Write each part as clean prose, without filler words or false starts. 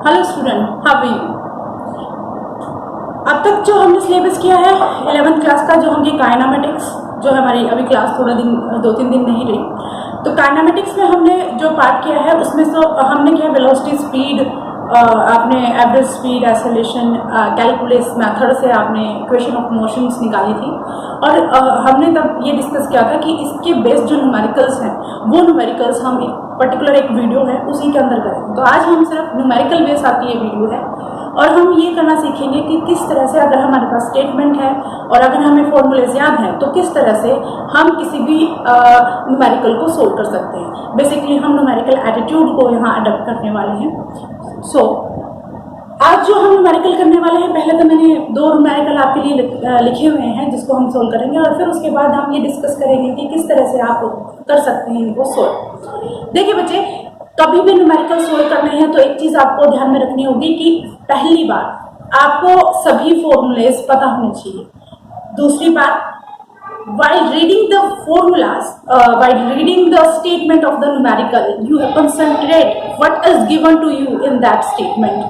Hello student, how are you. अब तक जो हमने सिलेबस किया है 11th क्लास का, जो हम ये काइनेमेटिक्स, जो हमारी अभी क्लास थोड़ा दिन 2-3 दिन नहीं रही, तो काइनेमेटिक्स में हमने जो पार्ट किया है उसमें तो हमने किया वेलोसिटी, स्पीड, आपने average speed, acceleration, calculus method से आपने इक्वेशन ऑफ मोशंस निकाली थी। और हमने तब ये डिस्कस किया था कि इसके बेस्ड जो न्यूमेरिकल्स हैं वो न्यूमेरिकल्स हम पर्टिकुलर एक वीडियो है उसी के अंदर करें। तो आज हम सिर्फ न्यूमेरिकल बेस आती है वीडियो है, और हम ये करना सीखेंगे कि किस तरह से अगर हमारे पास स्टेटमेंट है और अगर हमें फॉर्मूलेज याद हैं तो किस तरह से हम किसी भी न्यूमेरिकल को सोल्व कर सकते हैं। बेसिकली हम न्यूमेरिकल एटीट्यूड को यहाँ अडॉप्ट करने वाले हैं। सो आज जो हम न्यूमेरिकल करने वाले हैं, पहले तो मैंने 2 न्यूमेरिकल आपके लिए लिखे हुए हैं जिसको हम सोल्व करेंगे, और फिर उसके बाद हम ये डिस्कस करेंगे कि किस तरह से आप कर सकते हैं इनको सोल्व। देखिए बच्चे, कभी भी न्यूमेरिकल सोल्व करने हैं तो एक चीज आपको ध्यान में रखनी होगी कि पहली बात आपको सभी फॉर्मूलेज पता होने चाहिए। दूसरी बात, while reading the formulas, while reading the statement of the numerical, you have concentrate what is given to you in that statement।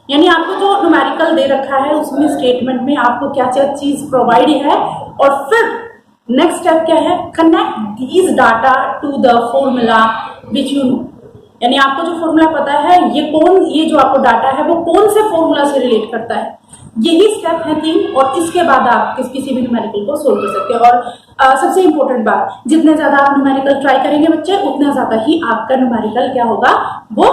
यानी आपको जो न्यूमेरिकल दे रखा है उसमें स्टेटमेंट में आपको क्या क्या चीज प्रोवाइड है, और फिर नेक्स्ट स्टेप क्या है, connect these data to the formula which you know. यानी आपको जो फॉर्मूला पता है ये जो आपको डाटा है वो कौन से फॉर्मूला से रिलेट करता है। यही स्टेप है 3, और इसके बाद आप किसी भी न्यूमेरिकल को सोल्व कर सकते हैं। और सबसे इंपॉर्टेंट बात, जितने ज्यादा आप न्यूमेरिकल ट्राई करेंगे बच्चे, उतना ज्यादा ही आपका न्यूमेरिकल क्या होगा, वो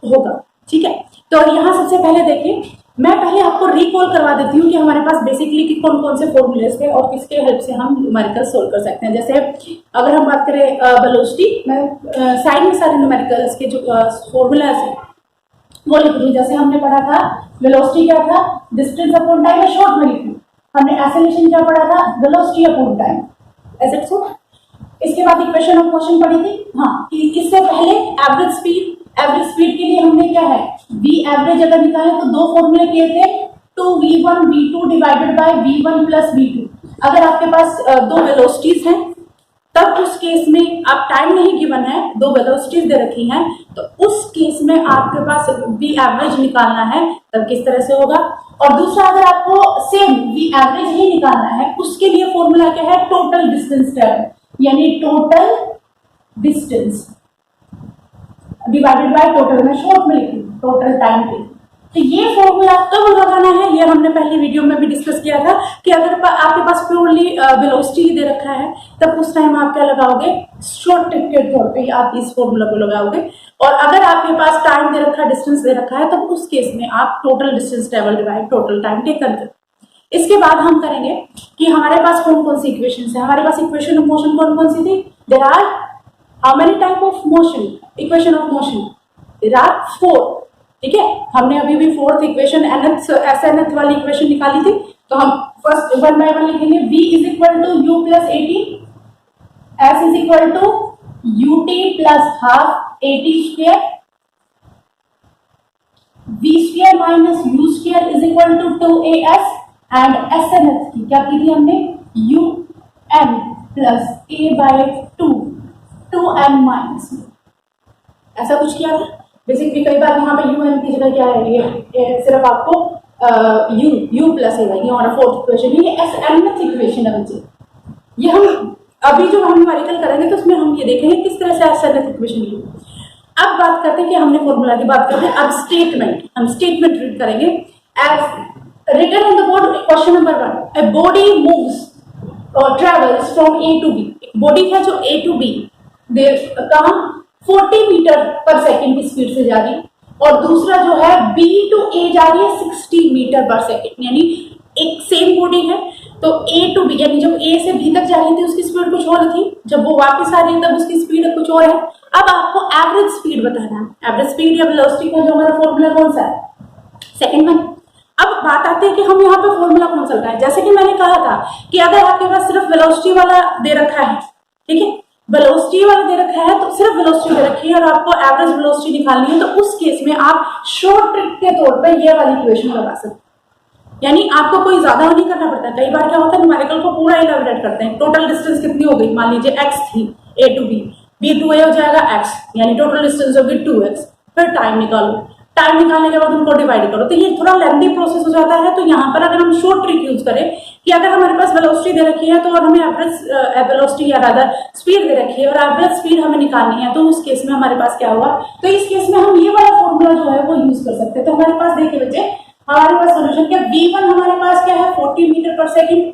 होगा। ठीक है, तो यहाँ सबसे पहले देखिए, मैं पहले आपको रिकॉल करवा देती हूँ कि हमारे पास बेसिकली कि कौन कौन से फॉर्मूलेज थे और किसके हेल्प से हम न्यूमेरिकल सोल्व कर सकते हैं। जैसे अगर हम बात करें वेलोसिटी, मैं साइड में सारे न्यूमेरिकल्स के जो फॉर्मूलाज हैं वो लिख दूँ। जैसे हमने पढ़ा था वेलोसिटी क्या था, डिस्टेंस अपॉन टाइम, है शॉर्ट में लिखूँ। हमने एक्सेलरेशन क्या पढ़ा था, वेलोसिटी अपॉन टाइम, ऐसे सो। इसके बाद इक्वेशन ऑफ मोशन पढ़ी थी। हाँ, इससे पहले एवरेज स्पीड के लिए हमने क्या है, v एवरेज अगर निकाले तो 2 फॉर्मूले किए थे, 2v1 v2 divided by v1 plus v2। अगर आपके पास 2 वेलोसिटीज हैं तब उस केस में आप टाइम नहीं गिवन है, 2 वेलोसिटीज दे रखी हैं, तो उस केस में आपके पास v एवरेज निकालना है, तब किस तरह से होगा। और दूसरा, अगर आपको सेम v एवरेज ही निकालना है, उसके लिए फॉर्मूला क्या है, टोटल डिस्टेंस टर्म, यानी total distance divided by total, में शॉर्ट में लिखी टोटल टाइम पे। तो ये फॉर्मूला कब लगाना है, ये हमने पहली वीडियो में भी डिस्कस किया था कि अगर आपके पास प्योरली वेलोसिटी दे रखा है तब उस टाइम आप क्या लगाओगे, शॉर्ट ट्रिक के तौर पे आप इस फॉर्मूला को लगाओगे। और अगर आपके पास टाइम दे रखा है, डिस्टेंस दे रखा है, तब उस केस में आप total distance travel divide total time taken कर। इसके बाद हम करेंगे कि हमारे पास कौन कौन सी इक्वेशन है। हमारे पास इक्वेशन ऑफ मोशन कौन कौन सी थी, there are how many type of motion, equation of motion, there are 4। ठीक है, हमने अभी भी 4th इक्वेशन nth वाली इक्वेशन निकाली थी। तो हम फर्स्ट 1 बाय 1 लिखेंगे। v is equal to u plus 80, s is equal to ut plus half 80 square, v square minus u square is equal to 2as, and snth की क्या की थी हमने, un plus a by 2m minus, ऐसा कुछ किया था। Basically कई बार यहाँ पे un की जगह क्या है, ये सिर्फ आपको u प्लस a ये हमारा 4th इक्वेशन, ये nth इक्वेशन है बच्चे। ये हम अभी जो हम न्यूमेरिकल करेंगे तो उसमें हम ये देखेंगे किस तरह से nth इक्वेशन लिखी। अब बात करते हैं कि हमने फॉर्मूला की बात करते हैं। अब हम स्टेटमेंट रीड करेंगे। As written on the board, question number 1, a body moves और travels from a to b। Body है जो a टू b कहाँ 40 मीटर पर सेकेंड की स्पीड से जा रही, और दूसरा जो है b टू a जा रही है 60 मीटर पर सेकेंड। यानी एक सेम बॉडी है तो a टू b, यानी जब a से b तक जा रही थी उसकी स्पीड कुछ और थी, जब वो वापस आ रही है तब उसकी स्पीड कुछ और है। अब आपको एवरेज स्पीड बताना है। एवरेज स्पीड या वेलोसिटी का जो हमारा फॉर्मूला कौन सा है, सेकंड वन। अब बात आती है कि हम यहाँ पे फॉर्मूला कौन सा लगाएं। जैसे कि मैंने कहा था कि अगर आपके पास सिर्फ वेलोसिटी वाला दे रखा है, ठीक है, वेलोसिटी वाला दे रखा है तो सिर्फ वेलोसिटी दे रखी है और आपको एवरेज वेलोसिटी निकालनी है, तो उस केस में आप शॉर्ट ट्रिक के तौर पे ये वाली इक्वेशन लगा सकते हैं। यानी आपको कोई ज्यादा नहीं करना पड़ता। कई बार क्या होता है, न्यूमेरिकल को पूरा इलैबोरेट करते हैं। टोटल डिस्टेंस कितनी हो गई, मान लीजिए x थी a टू b, b टू a हो जाएगा x, यानी टोटल डिस्टेंस होगी 2x। फिर टाइम निकालो, टाइम निकालने के बाद उनको डिवाइड करो, तो ये थोड़ा लेंथी प्रोसेस हो जाता है। तो यहाँ पर अगर हम शॉर्ट ट्रिक यूज करें कि अगर हमारे पास वेलोसिटी दे रखी है तो हमें एवरेज वेलोसिटी या रादर स्पीड दे रखी है और एवरेज स्पीड हमें निकालनी है, तो उस केस में हमारे पास क्या हुआ, तो इस केस में हम ये वाला फॉर्मूला जो है वो यूज कर सकते हैं। तो हमारे पास देखिए बच्चे, हमारे पास सोल्यूशन क्या, v1 हमारे पास क्या है 40 मीटर पर सेकेंड,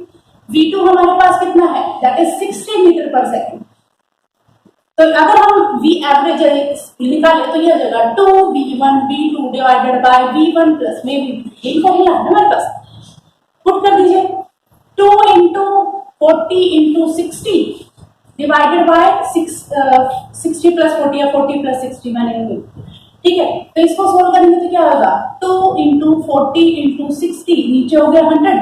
v2 हमारे पास कितना है that is 60 metre per second. तो अगर हम v एवरेज निकाले तो ये हो जाएगा 2v1 v2 divided by v1 plus में v2, यही फॉर्मूला है हमारे पास। पुट कर दीजिए 2 into 40 into 60 divided by 60 plus 40 या 40 प्लस 60 मैंने, ठीक है। तो इसको सोल्व करेंगे तो क्या होगा 2 इंटू 40 इंटू 60, नीचे हो गया 100,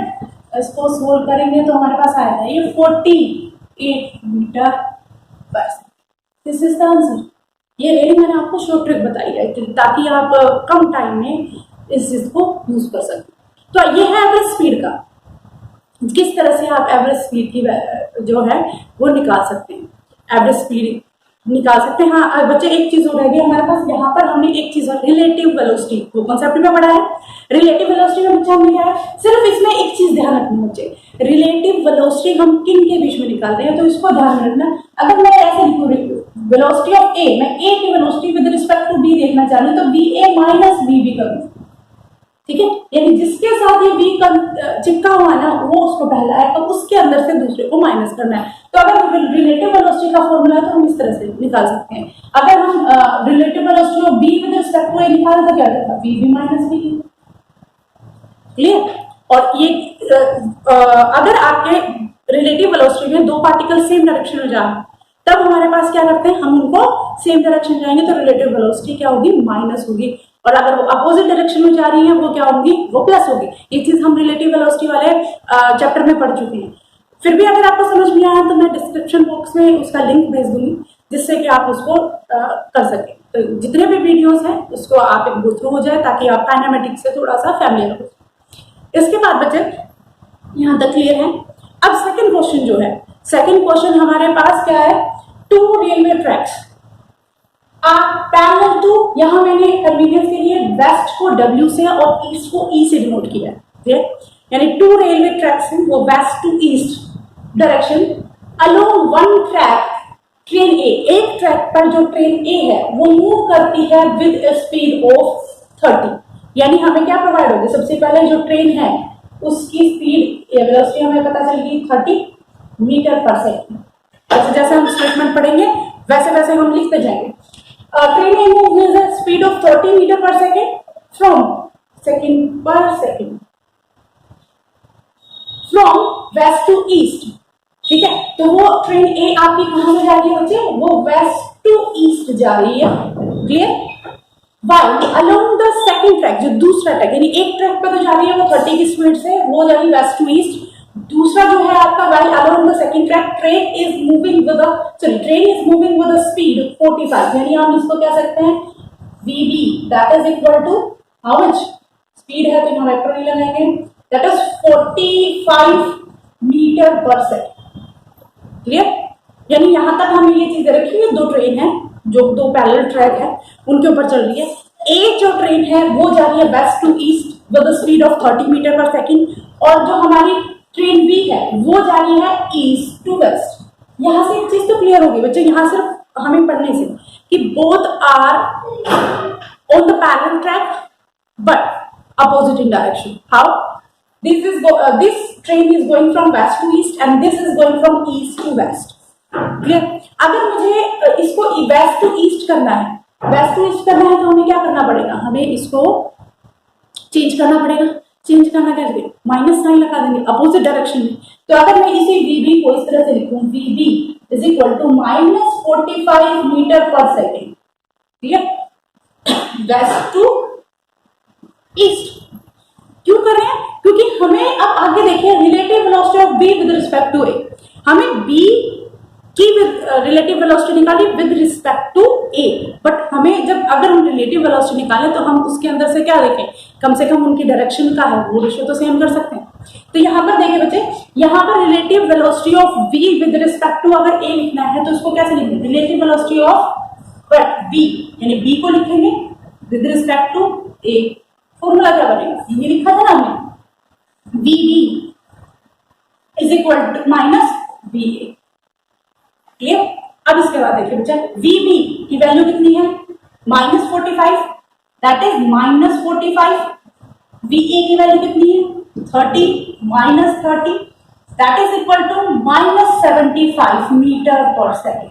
इसको सोल्व करेंगे तो हमारे पास आएगा ये 48 metre per second. This is the answer. ये मैंने आपको शॉर्ट ट्रिक बताई है ताकि आप कम टाइम में इस चीज को यूज कर सकें। तो ये है एवरेज स्पीड का, किस तरह से आप एवरेज स्पीड की जो है वो निकाल सकते हैं, एवरेज स्पीड निकाल सकते हैं। हाँ बच्चे एक चीज हो रहेगी हमारे पास, यहाँ पर हमने एक चीज रिलेटिव वेलोसिटी वो कॉन्सेप्ट में पढ़ा है। रिलेटिव वेलोसिटी में बच्चा हमने क्या है, सिर्फ इसमें एक चीज ध्यान रखनी बच्चे, रिलेटिव वेलोसिटी हम किन के बीच में निकाल रहे हैं, तो इसको ध्यान में रखना। अगर मैं ऐसे लिखूँ वेलोसिटी ऑफ ए, मैं ए की velocity with respect to B देखना चाह रही हूँ तो B A minus B B करूँ, ठीक है। यानी जिसके साथ ये बी चिपका हुआ है ना वो उसको पहला है और उसके अंदर से दूसरे को माइनस करना है। तो अगर रिलेटिव वेलोसिटी का फॉर्मूला है तो हम इस तरह से निकाल सकते हैं। अगर हम relative velocity of B with respect to A निकालें तो क्या होगा B B minus B, clear. और ये अगर आपके रिलेटिव वेलोसिटी में दो पार्टिकल सेम डायरेक्शन में जा तब हमारे पास क्या करते हैं, हम उनको सेम डायरेक्शन जाएंगे तो रिलेटिव वेलोसिटी क्या होगी माइनस होगी, और अगर वो अपोजिट डायरेक्शन में जा रही है वो क्या होगी वो प्लस होगी। ये चीज हम रिलेटिव वेलोसिटी वाले चैप्टर में पढ़ चुके हैं। फिर भी अगर आपको समझ में आया तो मैं डिस्क्रिप्शन बॉक्स में उसका लिंक भेज दूंगी जिससे कि आप उसको कर सकें। तो जितने भी वीडियोस हैं उसको आप एक गो थ्रू हो जाए ताकि आप काइनेमेटिक्स से थोड़ा सा फैमिलियर हो। इसके बाद बच्चे यहाँ तक क्लियर है। अब सेकंड क्वेश्चन जो है, सेकंड क्वेश्चन हमारे पास क्या है, 2 रेलवे ट्रैक्स पैरेलल टू, यहाँ मैंने कन्वीनियंस के लिए वेस्ट को W से और ईस्ट को E से डिनोट किया है, यानी 2 रेलवे ट्रैक्स हैं वो west to east direction along one track train A, एक ट्रैक पर जो ट्रेन ए है वो मूव करती है विद स्पीड ऑफ 30। यानी हमें क्या प्रोवाइड होगी, सबसे पहले जो ट्रेन है उसकी स्पीड वेलोसिटी हमें पता चलेगी 30 मीटर पर सेकेंड। जैसे जैसे हम स्टेटमेंट पढ़ेंगे वैसे वैसे हम लिखते जाएंगे। Train A move with the speed of 30 meter per second from second per second from west to east, ठीक है। तो वो ट्रेन ए आपकी कहां से जा रही है बच्चे, वो वेस्ट टू ईस्ट जा रही है, clear. While along the second track, जो दूसरा ट्रैक यानी एक ट्रैक पे तो जा रही है वो 30 की स्पीड से, वो जा रही है वेस्ट टू ईस्ट। दूसरा जो है आपका while along the second track train is moving with speed 45, यानी हम इसको क्या सकते हैं vb that is equal to how much speed है, तो हम वेक्टर नहीं लगाएंगे, that is 45 metre per second, clear. यानी यहां तक हमें ये चीज रखी है, दो ट्रेन है जो दो पैरेलल ट्रैक है उनके ऊपर चल रही है। एक जो ट्रेन है वो जा रही है west to east with speed of 30 meter per second, और जो हमारी ट्रेन बी है वो जा रही है ईस्ट टू वेस्ट। यहां से एक चीज तो क्लियर होगी बच्चे, यहां सिर्फ हमें पढ़ने से कि both are on the parallel track but opposite in direction. How this train is going from west to east and this is going from east to west, clear। अगर मुझे इसको वेस्ट टू ईस्ट करना है, तो हमें क्या करना पड़ेगा, हमें इसको चेंज करना पड़ेगा। चेंज करना कैसे, माइनस साइन लगा देंगे अपोजिट डायरेक्शन में। तो अगर मैं इसी vb को इस तरह से लिखूं, vb is equal to minus 45 metre per second, ठीक है, वेस्ट टू ईस्ट। क्यों कर रहे हैं, क्योंकि हमें अब आगे देखिए relative velocity of B with respect to A, हमें बी की रिलेटिव वेलोसिटी निकाली with respect to A, but हमें जब अगर हम रिलेटिव वेलोसिटी निकालें तो हम उसके अंदर से क्या देखें, कम से कम उनकी डायरेक्शन का है वो रेशियो तो सेम कर सकते हैं। तो यहाँ पर देखिए बच्चे, यहाँ पर relative velocity of B with respect to अगर ए लिखना है तो उसको कैसे लिखेंगे, रिलेटिव वेलोसिटी ऑफ बी, यानी बी को लिखेंगे with respect to A. Formula क्या बनेगा, ये लिखा था ना हमने, V B is equal to minus V A. Clear. अब इसके बाद देखिए बच्चा, वी बी की वैल्यू कितनी है, -45, दैट इज -45। वी ए की वैल्यू कितनी है, 30 -30, that is equal to -75 meter per second.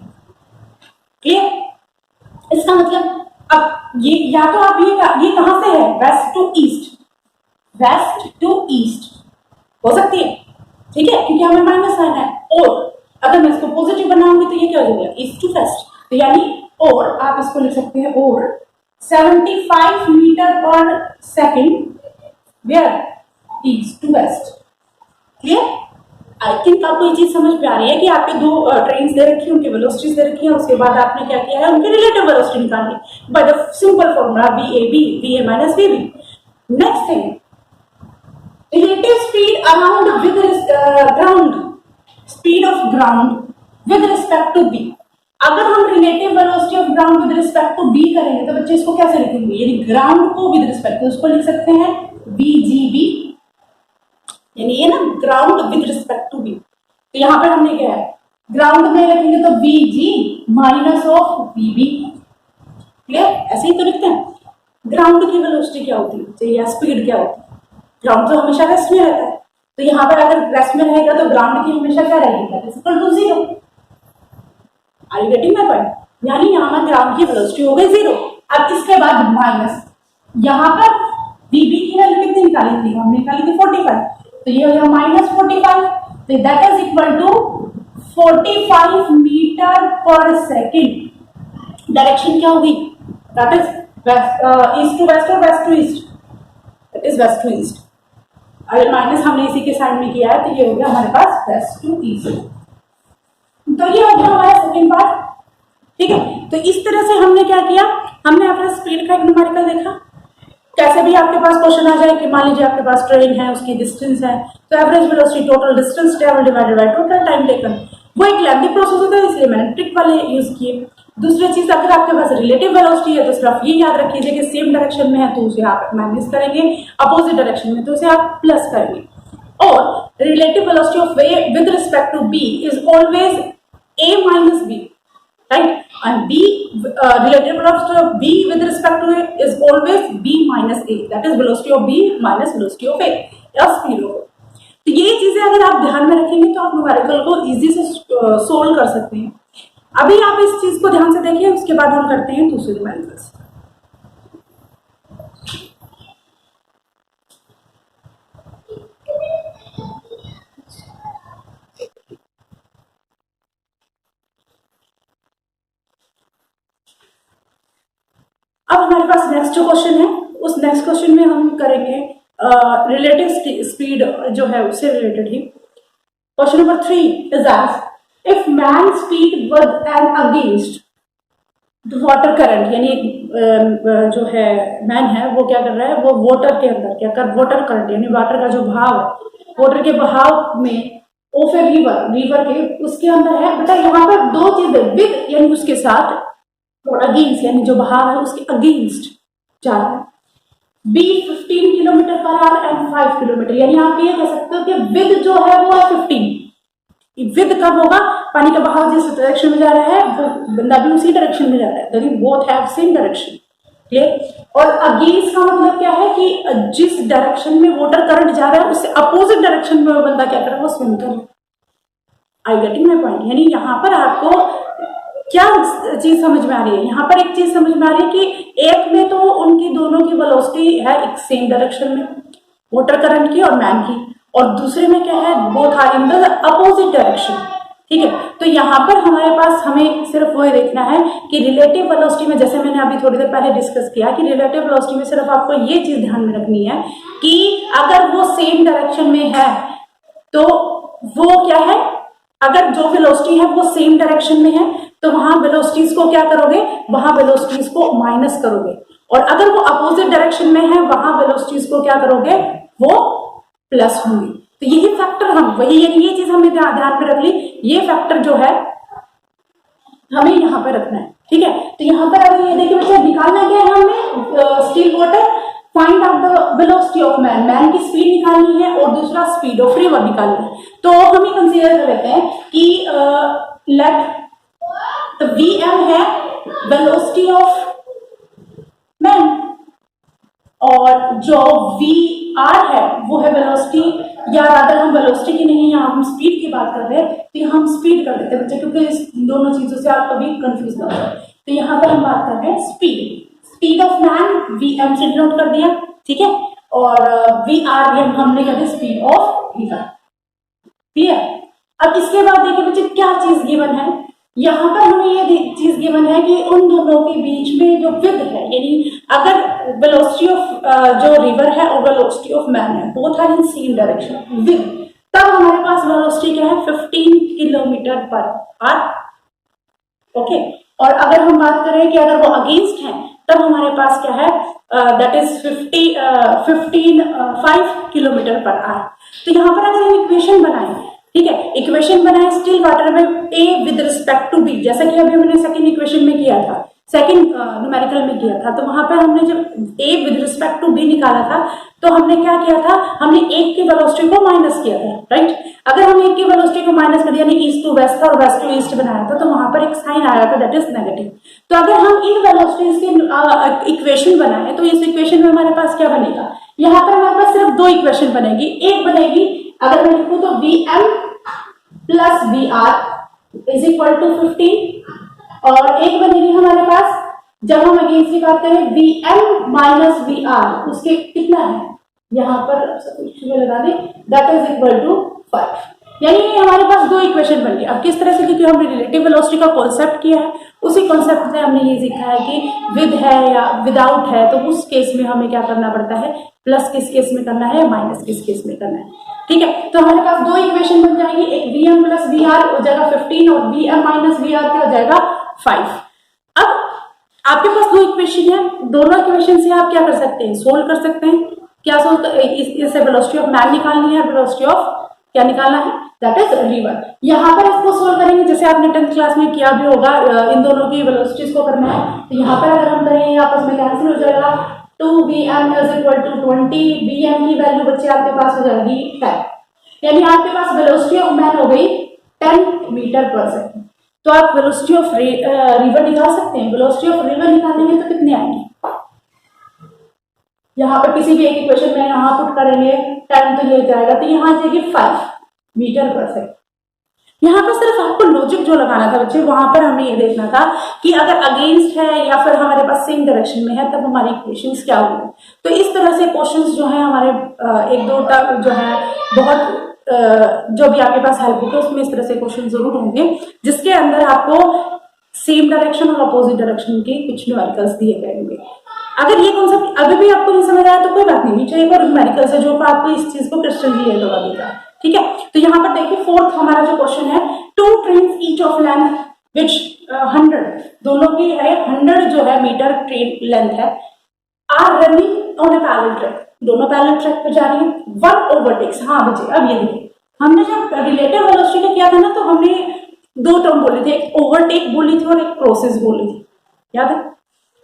Clear. इसका मतलब अब ये या तो आप ये कहां से है, west to east, west to east हो सकती है, ठीक है, क्योंकि हमें माइनस साइन है। और अगर मैं इसको पॉजिटिव बनाऊंगी तो ये क्या हो जाएगा, ईस्ट टू वेस्ट, तो यानी और आप इसको लिख सकते हैं और 75 meter per second where, east to west. Clear. I think आपको ये चीज समझ में आ रही है कि आपके दो ट्रेन्स दे रखी है, उनकी वेलोसिटीज दे रखी है, उसके बाद आपने क्या किया है, उनकी रिलेटिव वेलोसिटी निकालनी by the simple formula V A minus V B. Next thing, relative speed around with ground, speed of ground with respect to B. अगर हम relative velocity of ground with respect to B करेंगे तो बच्चे इसको कैसे लिखेंगे, यानी ground को विद रिस्पेक्ट टू, उसको लिख सकते हैं वी जी बी, यानी ये ना ground with respect to B. तो यहां पर हमने क्या है, ग्राउंड में लिखेंगे तो V G minus of V B. Clear. ऐसे ही तो लिखते हैं। ग्राउंड की वेलोसिटी क्या होती है, या स्पीड क्या होती है, ग्राउंड तो हमेशा रेस्ट में रहता है, तो यहाँ पर अगर रेस्ट में रहेगा तो ग्राउंड की हमेशा क्या रहेगी, equal to 0। Are you getting my point. यानी यहाँ पर ग्राउंड की वेलोसिटी हो गई 0। अब इसके बाद माइनस, यहाँ पर वी बी की वैल्यू कितनी निकाली थी, हमने निकाली थी 45, तो ये हो गया -45, तो that is equal to 45 metre per second. Direction क्या होगी, that is east to west और west to east, that is west to east. अगर माइनस हमने इसी के साइड में किया है तो ये हो गया हमारे पास वेस्ट टू ईस्ट। तो ये हो गया हमारा सेकेंड पार्ट। ठीक है, तो इस तरह से हमने क्या किया, हमने अपना स्पीड का एक न्यूमेरिकल देखा। कैसे भी आपके पास क्वेश्चन आ जाए कि मान लीजिए आपके पास ट्रेन है, उसकी डिस्टेंस है, तो average velocity total distance travel divided by total time taken, वो एक लेंथी प्रोसेस होता है, इसलिए मैंने ट्रिक वाले यूज किए। दूसरी चीज, अगर आपके पास रिलेटिव वेलोसिटी है तो सिर्फ ये याद रखिए कि सेम डायरेक्शन में है तो उसे आप माइनस करेंगे, अपोजिट डायरेक्शन में तो उसे आप प्लस करेंगे। और relative velocity of wave with respect to B is always a minus b, right? And b relative velocity of b with respect to a is always b minus a, that is velocity of b minus velocity of a या speed of a। तो ये चीजें अगर आप ध्यान में रखेंगे तो आप न्यूमेरिकल को इजी से सोल्व कर सकते हैं। अभी आप इस चीज को ध्यान से देखिए, उसके बाद हम करते हैं दूसरे न्यूमेरिकल्स। अब हमारे पास नेक्स्ट जो क्वेश्चन है, उस नेक्स्ट क्वेश्चन में हम करेंगे रिलेटिव स्पीड जो है उससे related he. Question number 3 is asked, if man speed with and against the water current, यानी जो है मैन है वो क्या कर रहा है, वो वाटर के अंदर क्या कर, वाटर करंट यानी वाटर का जो बहाव है, वाटर के बहाव में ऑफ ए रिवर के उसके अंदर है। बेटा यहाँ पर दो चीजें, विद यानी उसके साथ, और अगेंस्ट यानी जो बहाव है उसके अगेंस्ट जा रहा है। B 15 kilometer per hour and 5 kilometer, यानी आप ये कह सकते हो कि विद जो है वो है 15। विद कब होगा, पानी का बहाव जिस डायरेक्शन में जा रहा है वो बंदा भी उसी डायरेक्शन में जा रहा है, both have same direction. Clear. और अगेंस्ट का मतलब क्या है कि जिस डायरेक्शन में वाटर करंट जा रहा है उससे अपोजिट डायरेक्शन में वो बंदा क्या कर रहा है, वो स्विम कर रहा है। I getting my point. यानी यहाँ पर आपको क्या चीज समझ में आ रही है, यहाँ पर एक चीज समझ में आ रही है कि एक में तो उनकी दोनों की वेलोसिटी है एक सेम डायरेक्शन में, वाटर करंट की और मैन की, और दूसरे में क्या है, both are in the opposite direction. ठीक है, तो यहाँ पर हमारे पास हमें सिर्फ वही देखना है कि रिलेटिव वेलोसिटी में, जैसे मैंने अभी थोड़ी देर पहले डिस्कस किया कि रिलेटिव वेलोसिटी में सिर्फ आपको ये चीज ध्यान में रखनी है कि अगर वो सेम डायरेक्शन में है तो वो क्या है, अगर जो वेलोसिटी है वो सेम डायरेक्शन में है तो वहां वेलोसिटीज को क्या करोगे, वहां वेलोसिटीज को माइनस करोगे, और अगर वो अपोजिट डायरेक्शन में है वहां वेलोसिटीज को क्या करोगे, वो प्लस होंगी। तो यही फैक्टर हम वही, यानी ये चीज हमें ध्यान में रख ली, ये फैक्टर जो है हमें यहाँ पे रखना है। ठीक है। तो यहाँ पर अगर ये देखिए बच्चे, निकालना क्या है हमें, still water, find out the velocity of man, man की स्पीड निकालनी है और दूसरा स्पीड ऑफ रिवर निकालनी है। तो हम ये कंसीडर कर लेते हैं कि लेट द vm है वेलोसिटी ऑफ मैन और जो vr है वो है वेलोसिटी, या अगर हम वेलोसिटी की नहीं, यहाँ हम स्पीड की बात कर रहे हैं तो यहाँ हम स्पीड कर देते हैं बच्चे, क्योंकि इस दोनों चीजों से आप कभी कंफ्यूज ना हो। तो यहाँ पर हम बात कर रहे हैं स्पीड ऑफ मैन, vm से डिनोट कर दिया, ठीक है, और vr हमने कर दिया स्पीड ऑफ रिवर। क्लियर। अब इसके बाद देखिए बच्चे क्या चीज गिवन है, यहाँ पर हमें ये चीज गिवन है कि उन दोनों के बीच में जो विड्थ है, यानी अगर वेलोसिटी ऑफ जो रिवर है और वेलोसिटी ऑफ मैन है, both are in same direction with, तब हमारे पास वेलोसिटी क्या है 15 किलोमीटर पर आवर। ओके। और अगर हम बात करें कि अगर वो अगेंस्ट है तब हमारे पास क्या है, that is 5 kilometre per our. तो यहाँ पर अगर हम इक्वेशन बनाएं, ठीक है, इक्वेशन बनाए स्टिल वाटर में a with respect to b, जैसा कि अभी हमने सेकंड इक्वेशन में किया था, सेकंड न्यूमेरिकल में किया था। तो वहां पर हमने जब a with respect to b निकाला था तो हमने क्या किया था, हमने एक की वेलोसिटी को माइनस किया था, राइट। अगर हम एक की वेलोसिटी को माइनस कर दिया, यानी ईस्ट टू वेस्ट और वेस्ट टू ईस्ट बनाया था, तो वहां पर एक साइन आया था दैट इज नेगेटिव। तो अगर हम इन वेलोसिटीज के इक्वेशन बनाए तो इस इक्वेशन में हमारे पास क्या बनेगा, यहाँ पर हमारे पास सिर्फ दो इक्वेशन बनेगी। एक बनेगी अगर मैं लिखूं तो vm plus vr is equal to 15, और एक बनेगी हमारे पास जब हम अगेंस्ट की बात करें vm माइनस vr, उसके कितना है यहाँ पर लगा दें, दैट इज इक्वल टू 5। यानी हमारे पास दो इक्वेशन बन गई। अब किस तरह से, क्योंकि हमने रिलेटिव वेलोसिटी का कॉन्सेप्ट किया है, उसी कॉन्सेप्ट से हमने ये सीखा है कि विद है या विदाउट है, तो उस केस में हमें क्या करना पड़ता है, प्लस किस केस में करना है, माइनस किस केस में करना है, ठीक है। तो हमारे पास दो इक्वेशन बन जाएंगी, एक vm प्लस vr हो जाएगा 15 और vm माइनस vr क्या हो जाएगा 5। अब आपके पास दो इक्वेशन है, दोनों इक्वेशन से आप क्या कर सकते हैं, सोल्व कर सकते हैं। क्या सोल्व, इससे वेलोसिटी ऑफ मैन निकालनी है, वेलोसिटी ऑफ क्या निकालना है, दैट इज रिवर। यहाँ पर इसको सोल्व करेंगे जैसे आपने 10th क्लास में किया भी होगा, इन दोनों की वेलोसिटीज को करना है। तो यहाँ पर अगर हम करें आपस में कैंसिल हो जाएगा, 2vm is equal to 20, vm की वैल्यू बच्चे आपके पास हो जाएगी 10, यानी आपके पास वेलोसिटी ऑफ मैन हो गई 10 मीटर पर सेकंड। तो आप वेलोसिटी ऑफ रिवर निकाल सकते हैं। वेलोसिटी ऑफ रिवर निकालेंगे तो कितने आएंगे, यहाँ पर किसी भी एक इक्वेशन में यहाँ पुट करेंगे 10 तो ये जाएगा, तो यहाँ जाएगी 5 मीटर पर सेकंड। यहाँ पर सिर्फ आपको लॉजिक जो लगाना था बच्चे, वहां पर हमें ये देखना था कि अगर अगेंस्ट है या फिर हमारे पास सेम डायरेक्शन में है तब हमारी इक्वेशंस क्या होंगे। तो इस तरह से क्वेश्चंस जो है हमारे एक दो जो है बहुत जो भी आपके पास हेल्प होगी उसमें इस तरह से क्वेश्चन जरूर होंगे, जिसके अंदर आपको सेम डायरेक्शन और अपोजिट डायरेक्शन के कुछ न्यूमेरिकल्स दिए गए होंगे। अगर ये कॉन्सेप्ट अभी भी आपको नहीं समझ आया तो कोई बात नहीं, चाहिए और न्यूमेरिकल्स है जो आपको इस चीज को क्रिस्टल क्लियर करवा देगा, ठीक है। तो यहाँ पर देखिए फोर्थ हमारा जो क्वेश्चन है, 2 trains each of length which 100, दोनों की है 100 जो है मीटर ट्रेन लेंथ है, are running on a parallel track, दोनों पैरेलल ट्रैक पे जा रही है, वन ओवरटेक्स। हाँ बच्चे अब ये देखिए, हमने जब रिलेटिव वेलोसिटी का किया था ना तो हमने दो टर्म बोले थे, एक ओवरटेक बोली थी और एक क्रॉसेस बोली थी, याद है।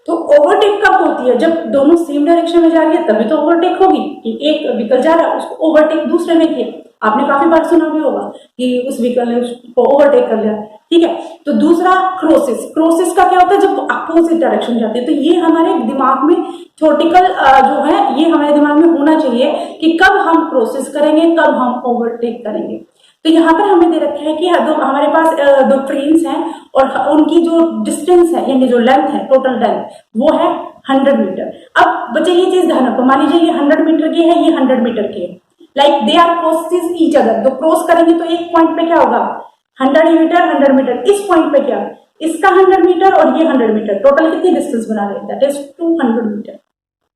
तो ओवरटेक कब होती है, जब दोनों सेम डायरेक्शन में जा रही है तभी तो ओवरटेक होगी, कि एक व्हीकल जा रहा है उसको ओवरटेक दूसरे ने किया। आपने काफी बार सुना भी होगा कि उस व्हीकल ने उसको ओवरटेक कर लिया, ठीक है। तो दूसरा क्रॉसेस, क्रॉसेस का क्या होता है, जब अपोजिट डायरेक्शन जाते हैं। तो ये हमारे दिमाग में थ्योरेटिकल जो है ये हमारे दिमाग में होना चाहिए कि कब हम क्रॉसेस करेंगे, कब हम ओवरटेक करेंगे। तो यहाँ पर हमें दे रखा है कि हमारे पास दो ट्रेन्स हैं और उनकी जो डिस्टेंस है यानी जो लेंथ है, टोटल लेंथ वो है 100 मीटर। अब बच्चे ये चीज ध्यान रखो, मान लीजिए ये 100 मीटर की है, ये 100 मीटर की है, like they are crosses each other. तो क्रॉस करेंगे तो एक पॉइंट पे क्या होगा 100 मीटर 100 मीटर, इस पॉइंट पे क्या, इसका 100 मीटर और ये 100 मीटर, टोटल कितनी डिस्टेंस बना रहे हैं, दैट इज 200 मीटर।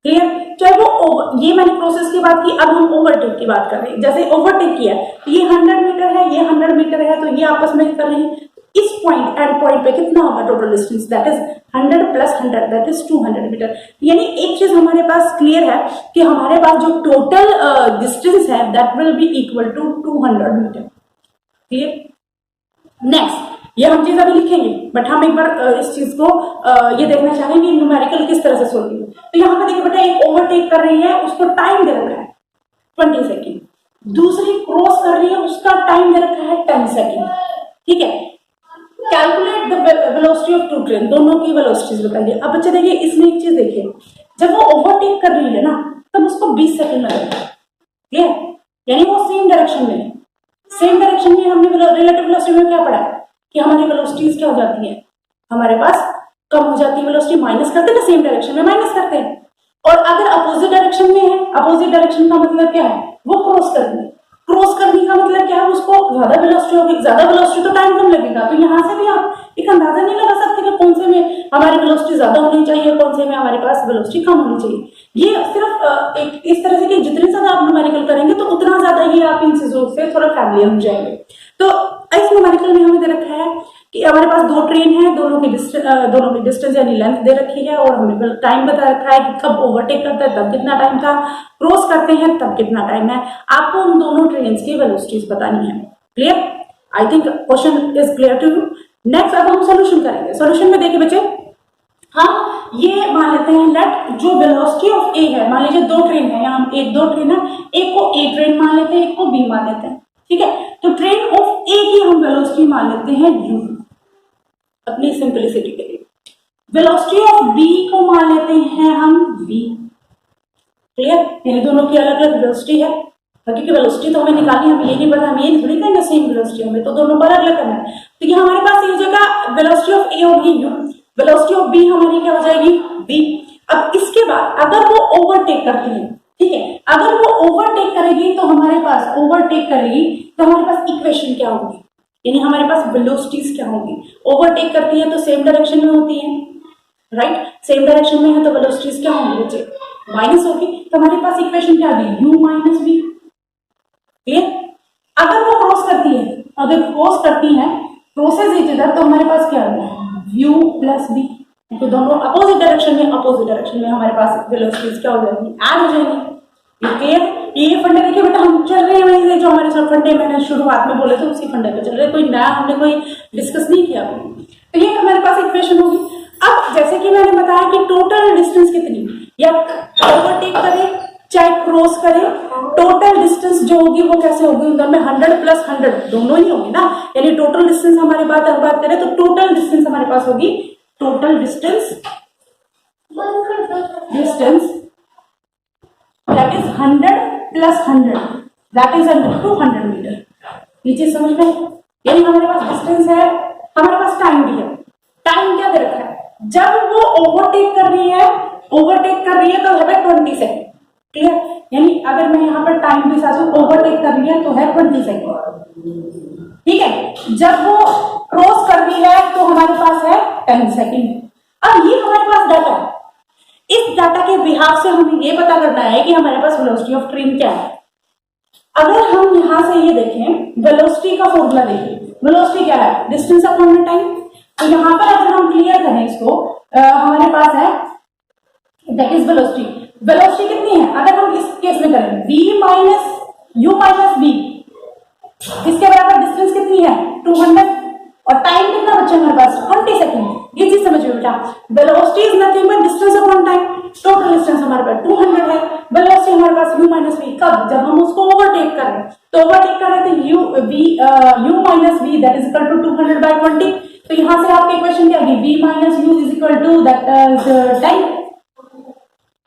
क्लियर। चाहे वो ये मैंने प्रोसेस की बात की, अब हम ओवरटेक की बात कर रहे हैं। जैसे ओवरटेक किया तो ये 100 मीटर है, ये 100 मीटर है, तो ये आपस में कर रहे हैं, इस पॉइंट एंड पॉइंट पे कितना होगा total distance, that is 100 plus 100 that is 200 meter. यानी एक चीज हमारे पास क्लियर है कि हमारे पास जो टोटल डिस्टेंस है that will be equal to 200 meter. Clear. Next ये हम चीज अभी लिखेंगे, बट हम एक बार इस चीज को ये देखना चाहेंगे न्यूमेरिकल किस तरह से सोल्व किया। तो यहाँ पे देखिए बेटा, एक ओवरटेक कर रही है, उसको टाइम दे रखा है 20 सेकेंड, दूसरी क्रॉस कर रही है, उसका टाइम दे रखा है 10 सेकेंड। ठीक है, calculate the velocity of two train, दोनों की वेलोसिटीज बताइए। अब बच्चे देखिए, इसमें एक चीज देखिए, जब वो ओवरटेक कर रही है ना, तब उसको 20 सेकेंड लगेगा। क्लियर, यानी वो सेम डायरेक्शन में है। सेम डायरेक्शन में हमने रिलेटिव वेलोसिटी में क्या पढ़ा कि हमारी वेलोसिटीज क्या हो जाती है, हमारे पास कम हो जाती है वेलोसिटी, माइनस करते हैं ना, सेम डायरेक्शन में माइनस करते हैं। और अगर अपोजिट डायरेक्शन में है, अपोजिट डायरेक्शन का मतलब क्या है, वो क्रॉस करनी है। क्रॉस करने का मतलब क्या है, उसको ज्यादा वेलोसिटी होगी, ज्यादा वेलोसिटी तो टाइम कम लगेगा। तो यहाँ से भी आप एक अंदाजा नहीं लगा सकते कि कौन से में हमारी वेलोसिटी ज्यादा होनी चाहिए, कौन से में हमारे पास वेलोसिटी कम होनी चाहिए। ये सिर्फ एक इस तरह से कि जितनी ज्यादा आप न्यूमेरिकल करेंगे तो उतना ज्यादा ही आप इन चीजों से थोड़ा फैमिलियर हो जाएंगे। तो इस न्यूमेरिकल में हमें दे रखा है कि हमारे पास दो ट्रेन है, दोनों की डिस्टेंस यानी लेंथ दे रखी है, और हमें टाइम बता रखा है कि कब ओवरटेक करता है तब कितना टाइम था, क्रॉस करते हैं तब कितना टाइम है। आपको उन दोनों ट्रेन की वेलोसिटीज बतानी है। Clear, I think question is clear to you. Next अब हम सोल्यूशन करेंगे। सोल्यूशन में देखिए बच्चे, हम ये मान लेते हैं लेट जो वेलोसिटी ऑफ ए है, मान लीजिए दो ट्रेन है, यहाँ एक दो ट्रेन है, एक को ए ट्रेन मान लेते हैं, एक को बी मान लेते हैं। ठीक है, तो ट्रेन ऑफ ए की हम वेलोसिटी मान लेते हैं यू, अपनी सिंपलिसिटी के लिए। वेलोसिटी ऑफ बी को मान लेते हैं हम वी। क्लियर, यानी दोनों की अलग अलग वेलोसिटी है, क्योंकि वेलोसिटी तो हमें निकालनी है, हमें ये नहीं पता, हम ये थोड़ी करेंगे सेम वेलोसिटी, हमें तो दोनों को अलग अलग करना है। तो ये हमारे पास ये जगह वेलोसिटी ऑफ ए होगी यू, वेलोसिटी ऑफ बी हमारी क्या हो जाएगी वी। अब इसके बाद अगर वो ओवरटेक करती है, ठीक है, अगर वो ओवरटेक करेगी तो हमारे पास ओवरटेक करेगी तो हमारे पास इक्वेशन क्या होगी, यानी हमारे पास वेलोसिटीज क्या होगी। ओवरटेक करती है तो सेम डायरेक्शन में होती है, राइट, सेम डायरेक्शन में है तो वेलोसिटीज क्या होंगी बच्चे, माइनस होगी। तो हमारे पास इक्वेशन क्या आ गई, u माइनस वी। क्लियर, अगर वो क्रॉस करती है, अगर क्रॉस करती है, क्रॉसेस ईच अदर, तो हमारे पास क्या आ गया u प्लस v, तो दोनों अपोजिट डायरेक्शन में हमारे पास वेलोसिटीज क्या हो जाएगी, ऐड हो जाएगी। क्लियर, ये फंडे देखिए बेटा, हम चल रहे हैं वहीं से जो हमारे सब फंडे मैंने शुरुआत में बोले थे उसी फंडे पे चल रहे, कोई नया हमने कोई डिस्कस नहीं किया। तो ये हमारे पास इक्वेशन होगी। अब जैसे कि मैंने बताया कि टोटल डिस्टेंस कितनी, या ओवरटेक करे चाहे क्रॉस करे, टोटल डिस्टेंस जो होगी वो कैसे होगी, उधर में 100 प्लस 100 दोनों ही होगी ना, यानी टोटल डिस्टेंस हमारी बात करें तो टोटल डिस्टेंस हमारे पास होगी, total distance that is 100 plus 100 that is 200 meter. ये चीज समझ में, यानी हमारे पास डिस्टेंस है, हमारे पास टाइम भी है। टाइम क्या दे रखा है, जब वो ओवरटेक कर रही है तो है 20 सेकेंड। क्लियर, यानी अगर मैं यहाँ पर टाइम के साथ ओवरटेक कर रही है तो है 20 सेकेंड। ठीक है, जब वो क्रॉस कर रही है तो हमारे पास है 10 सेकेंड। अब ये हमारे पास डाटा है, इस डाटा के बिहाफ से हमें ये पता करना है कि हमारे पास वेलोसिटी ऑफ ट्रेन क्या है। अगर हम यहाँ से ये देखें, वेलोसिटी का फॉर्मूला देखिए, वेलोसिटी क्या है, डिस्टेंस अपॉन टाइम। तो यहाँ पर अगर हम क्लियर करें इसको, हमारे पास है दैट इज वेलोसिटी। वेलोसिटी कितनी है, अगर हम इस केस में करें v minus u minus v, इसके बराबर डिस्टेंस कितनी है 200, और टाइम कितना बच्चा हमारे पास 20 सेकेंड। ये चीज समझिए बेटा, velocity is nothing but distance upon time. Total distance हमारे पास 200 है, वेलोसिटी हमारे पास u माइनस v, कब, जब हम उसको ओवरटेक कर रहे हैं। तो ओवरटेक कर रहे थे u minus v that is equal to 200 by 20। तो यहां से आपकी इक्वेशन क्या आएगी, v minus u is equal to that is time.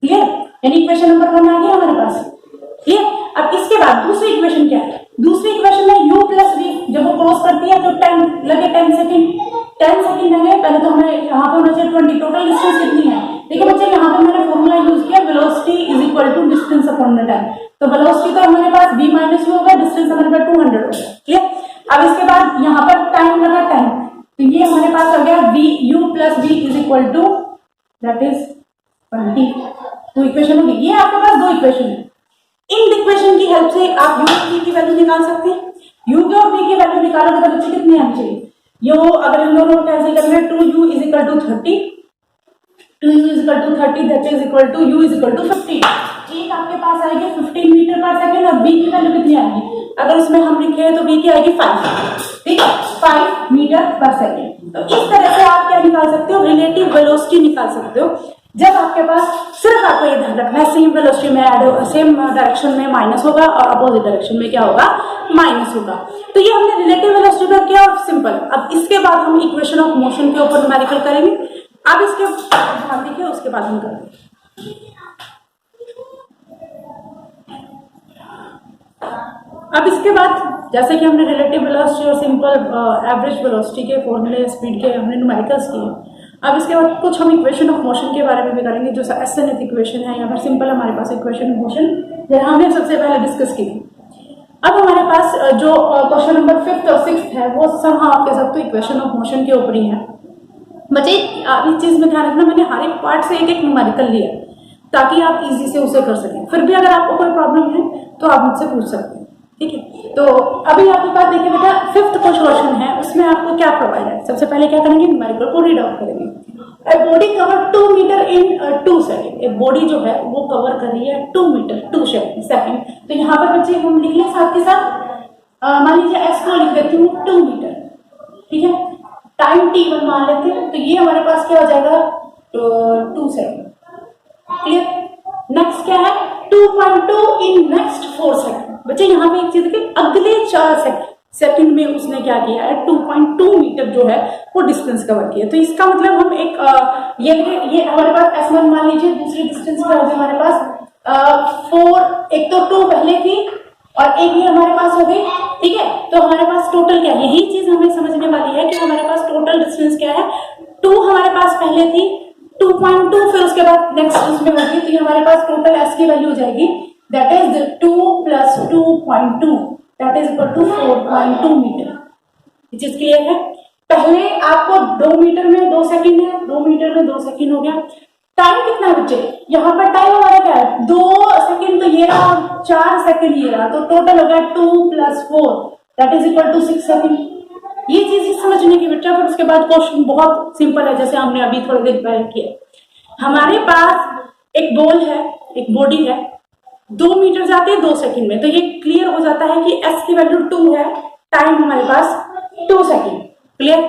Clear, यानी इक्वेशन नंबर 1 आ गया हमारे पास। क्लियर, अब इसके बाद दूसरी इक्वेशन क्या है, दूसरी इक्वेशन में u प्लस v, जब वो क्रॉस करती है तो 10 लगे 10 सेकेंड लगे। पहले तो हमें यहाँ पे होना चाहिए 20, टोटल डिस्टेंस कितनी है। देखिए बच्चे, यहाँ पे मैंने फॉर्मूला यूज किया, velocity is equal to distance upon the time. तो वेलोसिटी तो हमारे पास v माइनस u होगा, डिस्टेंस हमारे पास 200 होगा। क्लियर, अब इसके बाद यहाँ पर टाइम लगा 10, तो ये हमारे पास हो गया u plus v is equal to that is 20। तो इक्वेशन होगी, ये आपके पास दो इक्वेशन है। इन इक्वेशन की हेल्प से आप u और v की वैल्यू निकाल सकते हैं। u और v की वैल्यू निकालोगे तो बच्चे कितनी आनी चाहिए, यो अगर इन दोनों को कैंसिल करेंगे 2u is equal to 30, 2u is equal to 30 that is equal to u is equal to 50। एक आपके पास आएगी 15 मीटर पर सेकेंड, और v की वैल्यू कितनी आएगी, अगर उसमें हम लिखे तो v की आएगी 5। ठीक है, 5 मीटर पर सेकेंड। तो इस तरह से आप क्या निकाल सकते हो, रिलेटिव वेलोसिटी निकाल सकते हो। जब आपके पास, सिर्फ आपको ये ध्यान रखना है, सेम वेलोसिटी में सेम डायरेक्शन में माइनस होगा और अपोजिट डायरेक्शन में क्या होगा, माइनस होगा। तो ये हमने रिलेटिव वेलोसिटी का किया, सिंपल। अब इसके बाद हम इक्वेशन ऑफ मोशन के ऊपर न्यूमेरिकल करेंगे। अब इसके ध्यान देखिए, उसके बाद हम करेंगे। अब इसके बाद जैसे कि हमने रिलेटिव वेलोसिटी और सिंपल एवरेज वेलोसिटी के फॉर्मूले, स्पीड के हमने न्यूमेरिकल्स किए। अब इसके बाद कुछ हम इक्वेशन ऑफ मोशन के बारे में भी करेंगे, जो एसएनएफ इक्वेशन है या फिर सिंपल हमारे पास इक्वेशन ऑफ मोशन, जहाँ हमने सबसे पहले डिस्कस की थी। अब हमारे पास जो क्वेश्चन नंबर 5th और 6th है, वो सब हम आप कह सकते हो इक्वेशन ऑफ मोशन के ऊपर ही है। बच्चे इस चीज में ध्यान रखना, मैंने हर एक पार्ट से एक एक न्यूमेरिकल लिया ताकि आप इजी से उसे कर सकें। फिर भी अगर आपको कोई प्रॉब्लम है तो आप मुझसे पूछ सकते हैं, ठीक है। तो अभी आपके पास देखिए बेटा, 5th कुछ क्वेश्चन है, उसमें आपको क्या प्रोवाइड है। सबसे पहले क्या करेंगे, न्यूमेरिकल को रीड आउट करेंगे। A body cover 2 metre in 2 second. एक बॉडी जो है वो कवर कर रही है 2 मीटर 2 सेकेंड। तो यहाँ पर बच्चे हम लिख लें साथ के साथ, मान लीजिए एस को लिख देती हूँ 2 मीटर, ठीक है। टाइम t1 मान लेते हैं, तो ये हमारे पास क्या हो जाएगा, 2 सेकेंड, क्लियर। नेक्स्ट क्या है, 2.2 इन नेक्स्ट 4 सेकेंड। बच्चे यहाँ पे एक चीज देखिए, अगले 4 सेकंड में उसने क्या किया है, 2.2 मीटर जो है वो डिस्टेंस कवर किया। तो इसका मतलब हम एक ये हमारे पास S1 मान लीजिए, दूसरी डिस्टेंस क्या होगी हमारे पास 4, एक तो 2 पहले थी और एक ये हमारे पास हो गई, ठीक है। तो हमारे पास टोटल क्या है, यही चीज हमें समझने वाली है कि हमारे पास टोटल डिस्टेंस क्या है। 2 हमारे पास पहले थी, 2.2 फिर उसके बाद नेक्स्ट उसमें होगी, तो ये हमारे पास टोटल S की वैल्यू हो जाएगी, that is 2 + 2.2 that is equal to 4.2 metre. ये चीज क्लियर है। पहले आपको 2 मीटर में 2 सेकंड है, 2 मीटर में 2 सेकंड हो गया। टाइम कितना है बच्चे, यहाँ पर टाइम हमारा क्या है, 2 सेकंड तो ये रहा, 4 सेकंड ये रहा, तो टोटल हो गया 2 + 4 that is equal to 6 second. ये चीज समझने की बेटा। फिर उसके बाद क्वेश्चन बहुत सिंपल है, जैसे हमने अभी थोड़ी देर पहले किया। हमारे पास एक बॉल है, एक बॉडी है, 2 मीटर जाते हैं 2 सेकंड में, तो ये क्लियर हो जाता है कि S की वैल्यू 2 है, टाइम हमारे पास 2 सेकंड, क्लियर।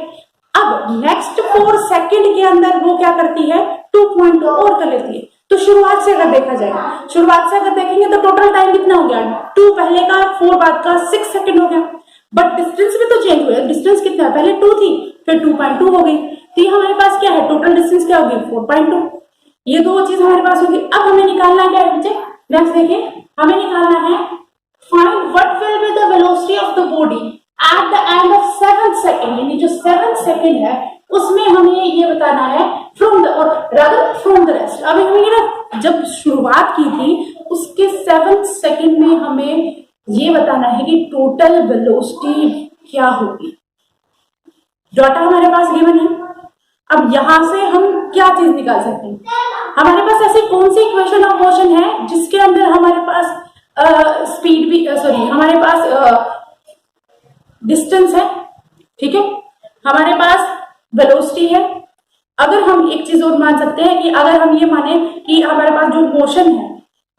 अब नेक्स्ट 4 सेकंड के अंदर वो क्या करती है, 2.2 और कर लेती है। तो शुरुआत से अगर देखा जाएगा, शुरुआत से अगर देखेंगे तो टोटल टाइम कितना हो गया, 2 पहले का, 4 बाद का, 6 सेकंड हो गया। बट डिस्टेंस भी तो चेंज हुआ है, डिस्टेंस कितना है, पहले 2 थी फिर 2.2 हो गई, तो ये हमारे पास क्या है, टोटल डिस्टेंस क्या होगी 4.2। ये दो चीज हमारे पास होगी। अब हमें निकालना क्या है बच्चे, नेक्स्ट देखिए, हमें निकालना है find what will be the velocity of the body at the end of 7th second. यानी जो 7th सेकंड है उसमें हमें ये बताना है फ्रॉम द और रादर फ्रॉम द रेस्ट। अभी हमें ना जब शुरुआत की थी उसके 7th सेकंड में हमें ये बताना है कि टोटल वेलोसिटी क्या होगी। डाटा हमारे पास गिवन है। अब यहां से हम क्या चीज निकाल सकते हैं, हमारे पास ऐसी कौन सी इक्वेशन ऑफ मोशन है जिसके अंदर हमारे पास स्पीड भी हमारे पास डिस्टेंस है, ठीक है, हमारे पास वेलोसिटी है। अगर हम एक चीज और मान सकते हैं कि अगर हम ये माने कि हमारे पास जो मोशन है,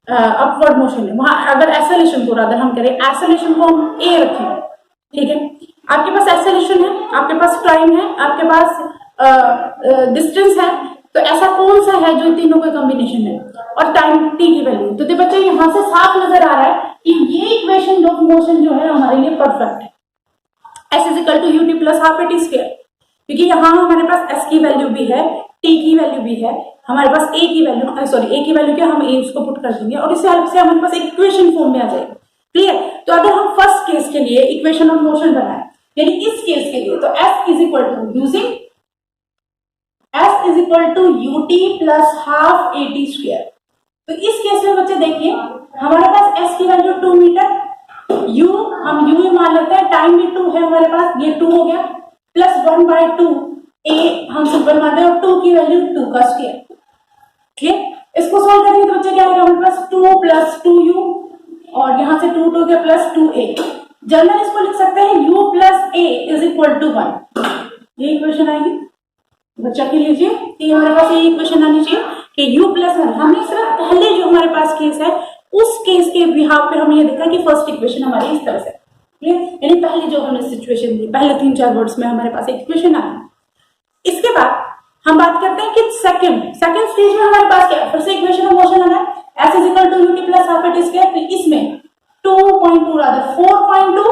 अपवर्ड मोशन है, वहां अगर एक्सेलरेशन को रादर हम करें, एक्सेलरेशन को हम ए रखें, ठीक है। आपके पास एक्सेलरेशन है, आपके पास टाइम है, आपके पास डिस्टेंस है, तो ऐसा कौन सा है जो तीनों का कॉम्बिनेशन है और टाइम टी की वैल्यू। तो बच्चे यहां से साफ नजर आ रहा है कि ये इक्वेशन ऑफ मोशन जो है हमारे लिए परफेक्ट है। S = ut + ½ at², क्योंकि यहाँ हमारे पास S की वैल्यू भी है, T की वैल्यू भी है, हमारे पास A की वैल्यू क्या, हम A उसको पुट कर देंगे और इससे हेल्प से हमारे पास एक इक्वेशन फॉर्म में आ जाएगी, क्लियर। तो अगर हम फर्स्ट केस के लिए इक्वेशन ऑफ मोशन बनाए, यानी इस केस के लिए, तो S = ut + ½ at²। तो इस केस में बच्चे देखिए हमारे पास S की वैल्यू 2 मीटर, हम u मान लेते हैं, टाइम भी 2 है हमारे पास, ये 2 हो गया, प्लस 1/2 a हम सिंपल मानते हैं और 2 की वैल्यू 2 का स्क्वायर, ठीक। इसको सॉल्व करेंगे तो बच्चे क्या आएगा हमारे पास 2 + 2u और यहाँ से 2 गया प्लस 2a। जनरल इसको लिख सकते हैं u + a = 1। ये इक्वेशन आएगी, बच्चा के लीजिए कि हमारे पास ये इक्वेशन आनी चाहिए कि u + 1। हमने सिर्फ पहले जो हमारे पास केस है उस केस के बिहाफ पे हमने ये देखा कि फर्स्ट इक्वेशन हमारी इस तरह से, यानी पहले जो हमने सिचुएशन दी, पहले 3-4 वर्ड्स में हमारे पास एक इक्वेशन आया। इसके बाद हम बात करते हैं कि सेकंड स्टेज में हमारे पास क्या है, फिर से इक्वेशन ऑफ मोशन आना है, s is equal to ut plus half at square. तो इसमें 2.2 rather 4.2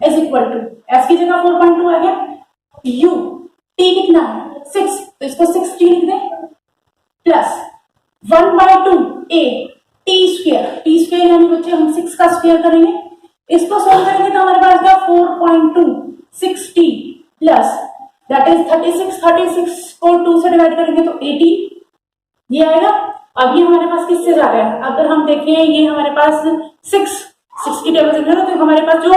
is equal to s की जगह 4.2 आ गया, u t कितना है 6, तो इसको 6t लिख दें, प्लस 1/2 a t स्क्वायर यानी बच्चे हम 6 का स्क्वायर करेंगे, इसको सॉल्व करेंगे तो हमारे पास क्या 4.2 6t प्लस दैट इज 36 को 2 से डिवाइड करेंगे तो 80 ये आएगा। अब ये हमारे पास किससे जा रहा है, अगर हम देखें ये हमारे पास 6 की टेबल से तो हमारे पास जो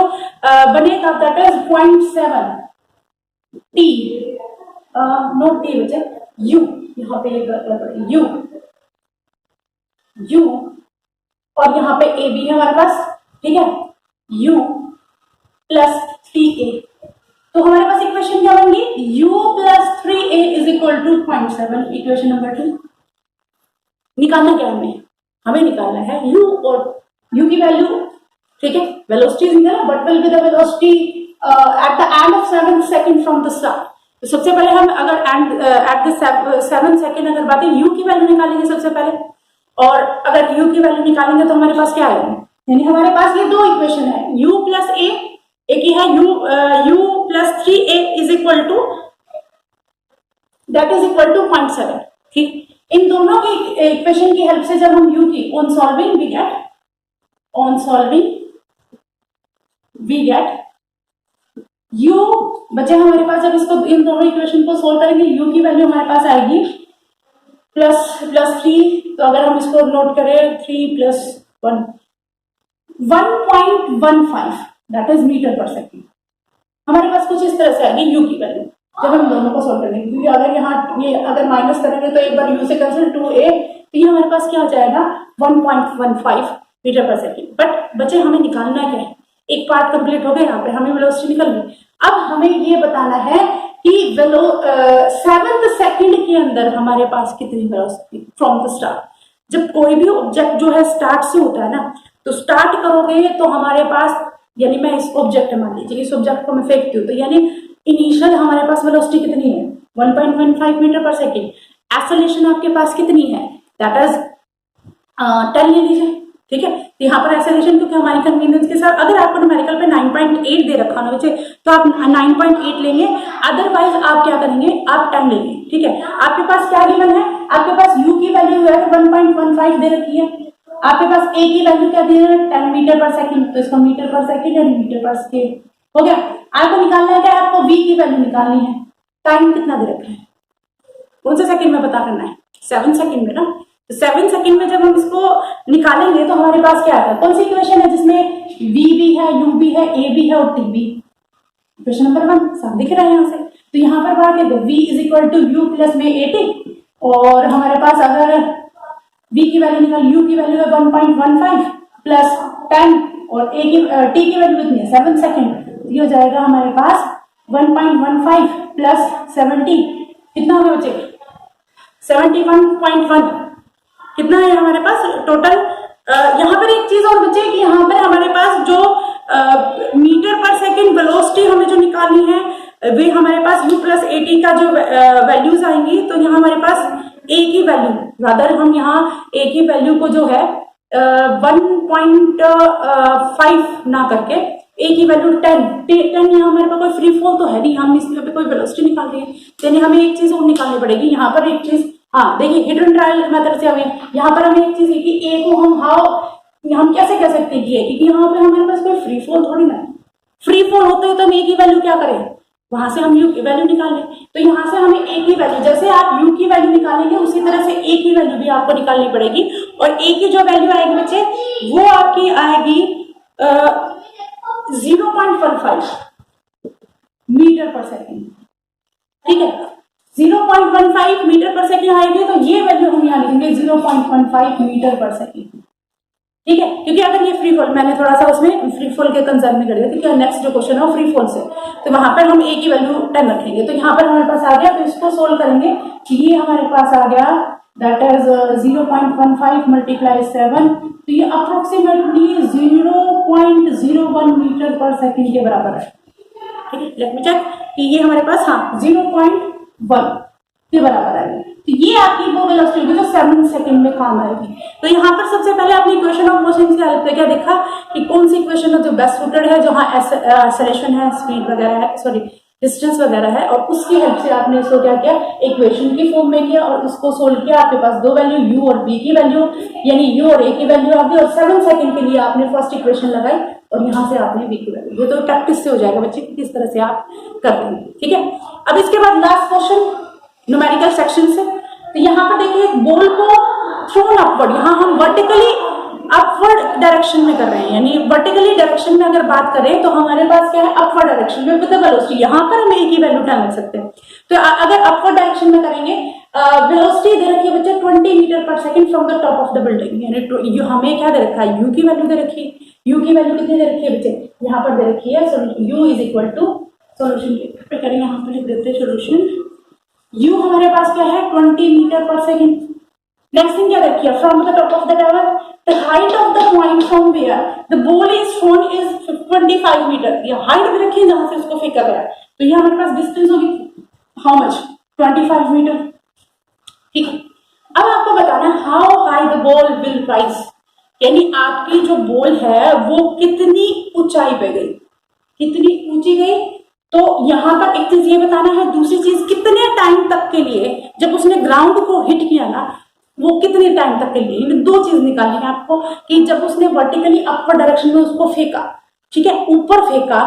बनेगा that is 0.7 t note t बच्चे u, यहाँ पे u और यहाँ पे a भी है हमारे पास, ठीक है, u प्लस 3a। तो हमारे पास इक्वेशन क्या बन गई, u plus 3a is equal to 0.7। Equation number 2 निकालना क्या हमें निकालना है u और u की वैल्यू, ठीक है, वेलोसिटी निकाला but will be the velocity at the end of 7 second from the start. तो सबसे पहले हम अगर एट द 7 सेकंड अगर बातें u की वैल्यू निकालेंगे सबसे पहले, और अगर u की वैल्यू निकालेंगे तो हमारे पास क्या आएगा, यानी हमारे पास ये दो इक्वेशन है u प्लस a, एक ही है u plus 3a is equal to that is equal to 0.7, ठीक। इन दोनों की इक्वेशन की हेल्प से जब हम u की on solving we get u बचे हमारे पास, जब इसको इन दोनों इक्वेशन को सोल्व करेंगे u की वैल्यू हमारे पास आएगी प्लस 3, तो अगर हम इसको नोट करें 3 plus 1.15 that is metre per second. हमारे पास कुछ इस तरह से आएगी u की वैल्यू जब हम दोनों को सोल्व करेंगे, क्योंकि अगर यहाँ ये अगर माइनस करेंगे तो एक बार u से कैंसिल 2a, तो ये हमारे पास क्या हो जाएगा 1.15 मीटर पर सेकेंड। बट बच्चे हमें निकालना क्या है, एक पार्ट कंप्लीट हो गया, यहाँ पे हमें वेलोसिटी निकल गई। अब हमें ये बताना है कि 7th सेकंड के अंदर हमारे पास कितनी वेलोसिटी फ्रॉम द स्टार्ट। जब कोई भी ऑब्जेक्ट जो है स्टार्ट से होता है ना, तो स्टार्ट करोगे तो हमारे पास, यानी मैं इस ऑब्जेक्ट मान लीजिए इस ऑब्जेक्ट को मैं फेंकती हूँ, तो यानी इनिशियल हमारे पास वेलोसिटी कितनी है 1.15 मीटर पर सेकेंड। एक्सेलरेशन आपके पास कितनी है दैट इज 10 ले लीजिए, ठीक है। तो यहाँ पर एक्सेलरेशन क्योंकि हमारी कन्वीनियंस के साथ, अगर आपको न्यूमेरिकल पे 9.8 दे रखा ना बच्चे तो आप 9.8 लेंगे, अदरवाइज आप क्या करेंगे आप 10 लेंगे, ठीक है। आपके पास क्या गिवन है, आपके पास u की वैल्यू है 1.15 दे रखी है, आपके पास a की वैल्यू क्या दी है 10 मीटर पर सेकेंड, तो इसको मीटर पर सेकेंड या मीटर पर स्केयर हो गया। आपको निकालना है क्या, आपको v की वैल्यू निकालनी है, टाइम कितना दे रखा है, कौन से सेकंड में पता करना है 7 सेकंड में ना, तो 7 सेकंड में जब हम इसको निकालेंगे तो हमारे पास क्या आता है, कौन सी इक्वेशन है जिसमें v भी है u भी है a भी है और t भी, इक्वेशन नंबर 1 सब दिख रहा है यहाँ से। तो यहाँ पर बात है v is equal to u plus में at, और हमारे पास अगर v की वैल्यू निकाल, u की वैल्यू है 1.15 प्लस 10 और a की t की वैल्यू कितनी है 7 सेकंड, ये हो जाएगा हमारे पास 1.15 प्लस 70 कितना होगा बच्चे 71.1 कितना है हमारे पास टोटल। यहाँ पर एक चीज और बचे कि यहाँ पर हमारे पास जो मीटर पर सेकेंड वेलोसिटी हमें जो निकालनी है वे हमारे पास u प्लस एटी का जो वैल्यूज आएंगी, तो यहाँ हमारे पास a की वैल्यू, रादर हम यहाँ a की वैल्यू को जो है 1.5 ना करके a की वैल्यू 10 यहाँ हमारे पास कोई फ्री फॉल तो है नहीं, हम इसमें कोई वेलोसिटी निकाल रहे हैं, यानी हमें एक चीज और निकालनी पड़ेगी। यहाँ पर एक चीज, हाँ देखिए हिडन ट्रायल मेथड से हमें यहाँ पर हमें एक चीज है कि a को हम कैसे कह सकते हैं कि क्योंकि यहाँ पे हमारे पास कोई फ्री फॉल थोड़ी ना, फ्री फॉल होते हुए तो हम a की वैल्यू क्या करें, वहां से हम u की वैल्यू निकाल लें। तो यहाँ से हमें a की वैल्यू, जैसे आप u की वैल्यू निकालेंगे उसी तरह से a की वैल्यू भी आपको निकालनी पड़ेगी, और a की जो वैल्यू आएगी बच्चे वो आपकी आएगी 0.15 मीटर पर सेकेंड, ठीक है 0.15 मीटर पर सेकेंड आएगी, तो ये वैल्यू हम यहाँ लिखेंगे 0.15 मीटर पर सेकेंड, ठीक है, क्योंकि अगर ये फ्री फॉल, मैंने थोड़ा सा उसमें फ्री फॉल के कंसर्न में कर दिया, क्योंकि नेक्स्ट जो क्वेश्चन है वो फ्री फॉल से, तो वहां पर हम ए की वैल्यू 10 रखेंगे। तो यहाँ पर हमारे पास आ गया, तो इसको सोल्व करेंगे कि ये हमारे पास आ गया दैट इज 0.15 मल्टीप्लाई 7, तो ये अप्रोक्सीमेटली 0.01 मीटर पर सेकेंड के बराबर है। ठीक है, लेट मी चेक कि ये हमारे पास हाँ 0.1 के बराबर आएगी। तो ये आपकी वो वेलोसिटी होगी जो 7 सेकंड में काम आएगी। तो यहाँ पर सबसे पहले आपने इक्वेशन ऑफ मोशन की हेल्प से क्या देखा कि कौन सी इक्वेशन है जो बेस्ट सूटेड है, जहाँ एक्सेलरेशन है, स्पीड वगैरह है, सॉरी डिस्टेंस वगैरह है, और उसकी हेल्प से आपने इसको क्या किया, इक्वेशन की फॉर्म में किया और उसको सोल्व किया। आपके पास दो वैल्यू u और v की वैल्यू, यानी u और a की वैल्यू आ गई, और 7 सेकंड के लिए आपने फर्स्ट इक्वेशन लगाई और यहाँ से आपने v की वैल्यू। ये तो प्रैक्टिस से हो जाएगा बच्चे, किस तरह से आप करते हैं। ठीक है, अब इसके बाद लास्ट क्वेश्चन न्यूमेरिकल सेक्शन से। तो यहाँ पर देखिए बॉल को थ्रोन अपवर्ड, यहाँ हम वर्टिकली अपवर्ड डायरेक्शन में कर रहे हैं, यानी वर्टिकली डायरेक्शन में अगर बात करें तो हमारे पास क्या है, अपवर्ड डायरेक्शन में विद द वेलोसिटी। यहाँ पर हम ए की वैल्यू 10 रख सकते हैं। तो अगर अपवर्ड डायरेक्शन में करेंगे, वेलोसिटी दे रखी है बच्चे 20 metre per second from the top of the building, यानी हमें क्या दे रखा है, यू की वैल्यू दे रखी है। यू की वैल्यू कितनी दे रखी है बच्चे, यहाँ पर दे रखी है, U is equal to solution करेंगे, यहाँ पर लिख देते हैं सोल्यूशन। यू हमारे पास क्या है 20 metre per second. Next thing क्या रखी है, from the top of the tower the height of the point from where the ball is thrown is 25 metre. ये हाइट भी रखी है जहां से उसको फेंका गया, तो ये हमारे पास डिस्टेंस होगी हाउ मच, 25 मीटर। ठीक है, अब आपको बताना है how high the ball will rise, यानी आपकी जो बॉल है वो कितनी ऊंचाई पे गई, कितनी ऊंची गई। तो यहाँ पर एक चीज ये बताना है, दूसरी चीज कितने टाइम तक के लिए, जब उसने ग्राउंड को हिट किया ना, वो कितने टाइम तक के लिए, दो चीज निकालनी है आपको कि जब उसने वर्टिकली अपर डायरेक्शन में उसको फेंका, ठीक है, ऊपर फेंका,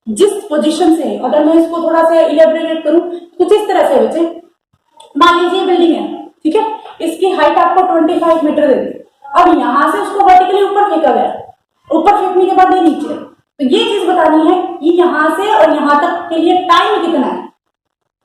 जिस पोजीशन से, अगर मैं इसको थोड़ा सा इलेबोरेट करूं कुछ इस तरह से बच्चे, मान लीजिए बिल्डिंग है, ठीक है, इसकी हाइट आपको 25 मीटर दे दी, अब यहां से उसको वर्टिकली ऊपर फेंका गया, ऊपर फेंकने के बाद ये नीचे, तो ये चीज बतानी है कि यहां से और यहां तक के लिए टाइम कितना है,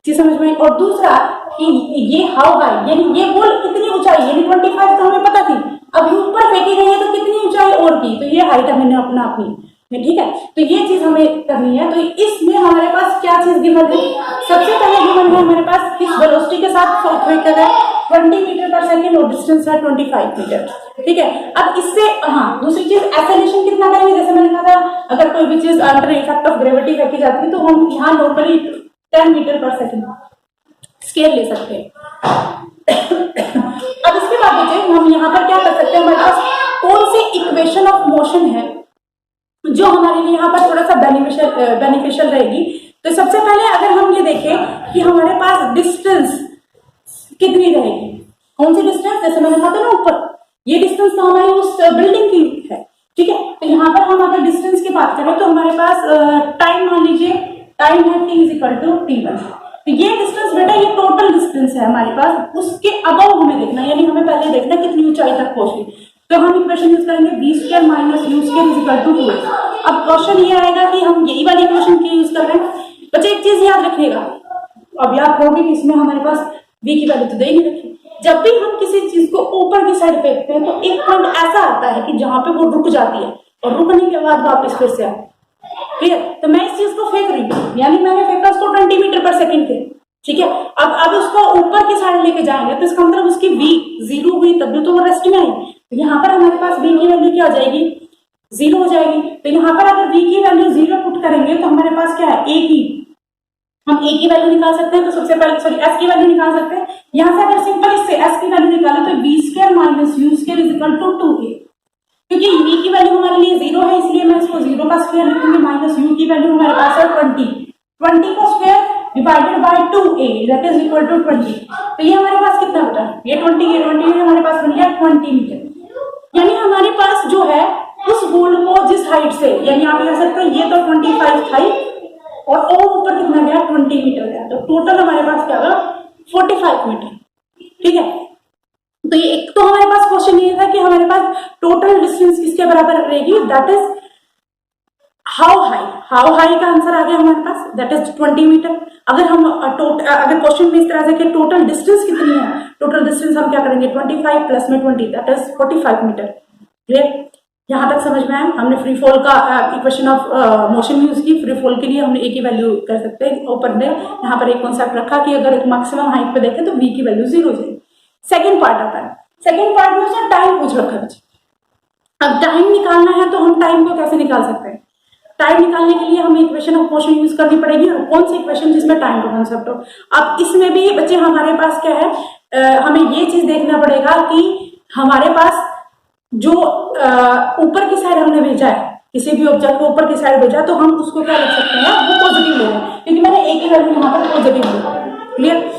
चीज समझ में। और दूसरा कि ये हाउ हाई, यानी ये बॉल कितनी ऊंचाई, यानी 25 तो हमें पता थी, अब ये ऊपर फेंकी गई है तो कितनी ऊंचाई और की, तो ये हाइट हमें अपना अपनी, ठीक है, तो ये चीज हमें करनी है। तो इसमें हमारे पास क्या चीज गिवन है, सबसे पहले गिवन है हमारे पास किस वेलोसिटी के साथ फेंका गया, 20 मीटर पर सेकेंड और डिस्टेंस है 25 मीटर। ठीक है, अब इससे हाँ दूसरी चीज एक्सेलरेशन कितना करेंगे, जैसे मैंने कहा था अगर कोई भी चीज अंडर इफेक्ट ऑफ ग्रेविटी फेंकी जाती है तो हम यहाँ normally 10 metre per second scale ले सकते हैं। अब इसके बाद बच्चे हम यहाँ पर क्या कर सकते हैं, हमारे पास कौन सी इक्वेशन ऑफ मोशन है जो हमारे लिए यहाँ पर थोड़ा सा बेनिफिशियल रहेगी। तो सबसे पहले अगर हम ये देखें कि हमारे पास डिस्टेंस कितनी रहेगी, कौन सी डिस्टेंस, जैसे मैंने कहा था ना ऊपर, ये डिस्टेंस तो हमारी उस बिल्डिंग की है, ठीक है, तो यहाँ पर हम अगर डिस्टेंस की बात करें तो हमारे पास टाइम मान लीजिए, टाइम है t is equal to t1, तो ये डिस्टेंस बेटा ये टोटल डिस्टेंस है हमारे पास, उसके अबव हमें देखना, यानी हमें पहले देखना कितनी ऊंचाई तक पहुंची, तो हम इक्वेशन यूज करेंगे b square minus u square is equal to 2a। अब क्वेश्चन ये आएगा कि हम यही वाली इक्वेशन की यूज कर रहे हैं। बच्चे एक चीज याद रखिएगा, अब याद होगी कि इसमें हमारे पास v की वैल्यू तो दे ही नहीं रखी, जब भी हम किसी चीज को ऊपर की साइड फेंकते हैं तो एक पॉइंट ऐसा आता है कि जहां पे वो रुक जाती है और रुकने के बाद वापस फिर से आए, क्लियर। तो मैं इस चीज को फेंक रही हूँ, यानी मैंने फेंका उसको 20 मीटर पर सेकंड थे, ठीक है, अब उसको ऊपर की साइड लेके जाएंगे तो इसका मतलब उसकी v 0 हुई तब भी तो वो रेस्ट में आई, तो यहाँ पर हमारे पास v की वैल्यू क्या हो जाएगी, 0 हो जाएगी। तो यहाँ पर अगर v की वैल्यू 0 पुट करेंगे तो हमारे पास क्या है, हम a की वैल्यू निकाल सकते हैं, तो सबसे पहले सॉरी s की वैल्यू निकाल सकते हैं। यहाँ से अगर सिंपल इससे s की वैल्यू निकाले तो b square minus u square is equal to 2a, क्योंकि v की वैल्यू हमारे लिए 0 है इसलिए मैं इसको 0 का स्क्वायर लिखूंगी, माइनस u की वैल्यू हमारे पास है 20 का square divided by 2a that is equal to 20। तो ये हमारे पास कितना बचा, ये 20 हमारे पास बन गया 20 मीटर, यानी हमारे पास जो है उस बॉल को जिस हाइट से, यानी आप कह सकते हैं ये तो 25 हाइट और ऊपर कितना गया 20 मीटर गया, तो टोटल हमारे पास क्या होगा 45 मीटर, ठीक है। तो ये एक तो हमारे पास क्वेश्चन ये था कि हमारे पास टोटल डिस्टेंस किसके बराबर रहेगी, दैट इज हाउ हाई का आंसर आ गया हमारे पास, दैट इज 20 मीटर। अगर हम अगर क्वेश्चन में इस तरह से कि टोटल डिस्टेंस कितनी है, टोटल डिस्टेंस हम क्या करेंगे 25 प्लस में 20 दैट इज 45 मीटर, क्लियर? यहाँ तक समझ में आया? हमने फ्री फॉल का इक्वेशन ऑफ मोशन यूज की। फ्री फॉल के लिए हमने ए की वैल्यू कर सकते हैं ऊपर ने यहाँ पर एक कॉन्सेप्ट रखा कि अगर एक मैक्सिमम हाइट पे देखें तो वी की वैल्यू 0 हो जाएगी। सेकेंड पार्ट आता है। सेकेंड पार्ट में उसने टाइम पूछ रखा है। अब टाइम निकालना है तो हम टाइम को कैसे निकाल सकते हैं? टाइम निकालने के लिए हमें इक्वेशन ऑफ मोशन यूज करनी पड़ेगी। और कौन सी इक्वेशन जिसमें टाइम का कॉन्सेप्ट हो। अब इसमें भी बच्चे हमारे पास क्या है, हमें ये चीज देखना पड़ेगा कि हमारे पास जो ऊपर की साइड हमने भेजा है, किसी भी ऑब्जेक्ट को ऊपर की साइड भेजा, तो हम उसको क्या लिख सकते हैं, वो पॉजिटिव ले लें, क्योंकि मैंने एक ही वैल्यू यहाँ पर पॉजिटिव ली। क्लियर?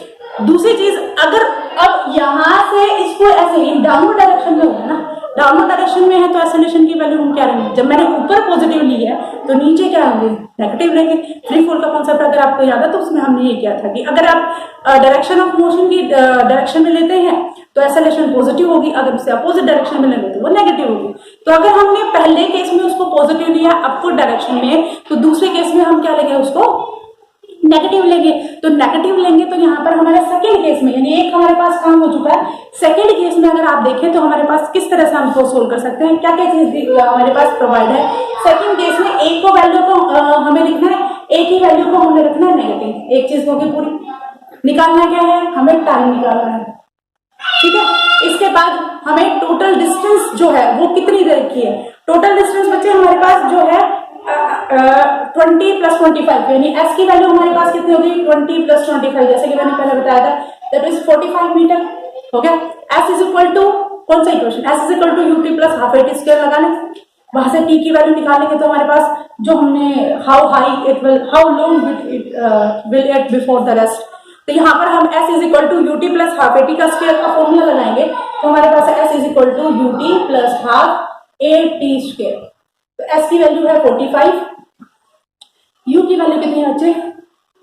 दूसरी चीज, अगर अब यहां से इसको ऐसे ही डाउनवर्ड डायरेक्शन में होगा ना, डाउनवर्ड डायरेक्शन में है तो एक्सेलरेशन की वैल्यू हम क्या लेंगे? जब मैंने ऊपर पॉजिटिव ली है तो नीचे क्या होंगे? नेगेटिव लेंगे। फ्री फॉल का कॉन्सेप्ट अगर आपको याद है तो उसमें हमने ये किया था कि अगर आप डायरेक्शन ऑफ मोशन की डायरेक्शन में लेते हैं तो एक्सेलरेशन पॉजिटिव होगी, अगर उससे अपोजिट डायरेक्शन में लेंगे तो वो नेगेटिव होगी। तो अगर हमने पहले केस में उसको पॉजिटिव लिया अपवर्ड डायरेक्शन में, तो दूसरे केस में हम क्या लेंगे? उसको नेगेटिव लेंगे। तो नेगेटिव लेंगे तो यहाँ पर हमारे सेकंड केस में, यानी एक हमारे पास काम हो चुका है। सेकंड केस में अगर आप देखें तो हमारे पास किस तरह से हम इसको सोल्व कर सकते हैं, क्या क्या चीज हमारे पास प्रोवाइड है। सेकंड केस में एक को वैल्यू को हमें लिखना है, एक ही वैल्यू को हमें रखना है नेगेटिव। एक चीज होगी पूरी। निकालना क्या है? हमें टाइम निकालना है। ठीक है? इसके बाद हमें टोटल डिस्टेंस जो है वो कितनी देर की है। टोटल डिस्टेंस बच्चे हमारे पास जो है 20 + 25, यानी एस की वैल्यू हमारे पास कितनी होगी? 20 + 25, जैसे कि मैंने पहले बताया था, दैट इज 45 मीटर। हो गया? एस इज इक्वल टू कौन सा equation? S is equal to UT + half AT square लगाना। वहां से टी की वैल्यू निकालेंगे तो हमारे पास जो हमने how long will it before the rest, तो यहाँ पर हम s is equal to UT + half AT का स्क्वायर का फॉर्मूला लगाएंगे तो हमारे पास s is equal to UT + half AT square. तो s की वैल्यू है 45। u की वैल्यू कितनी है बच्चे?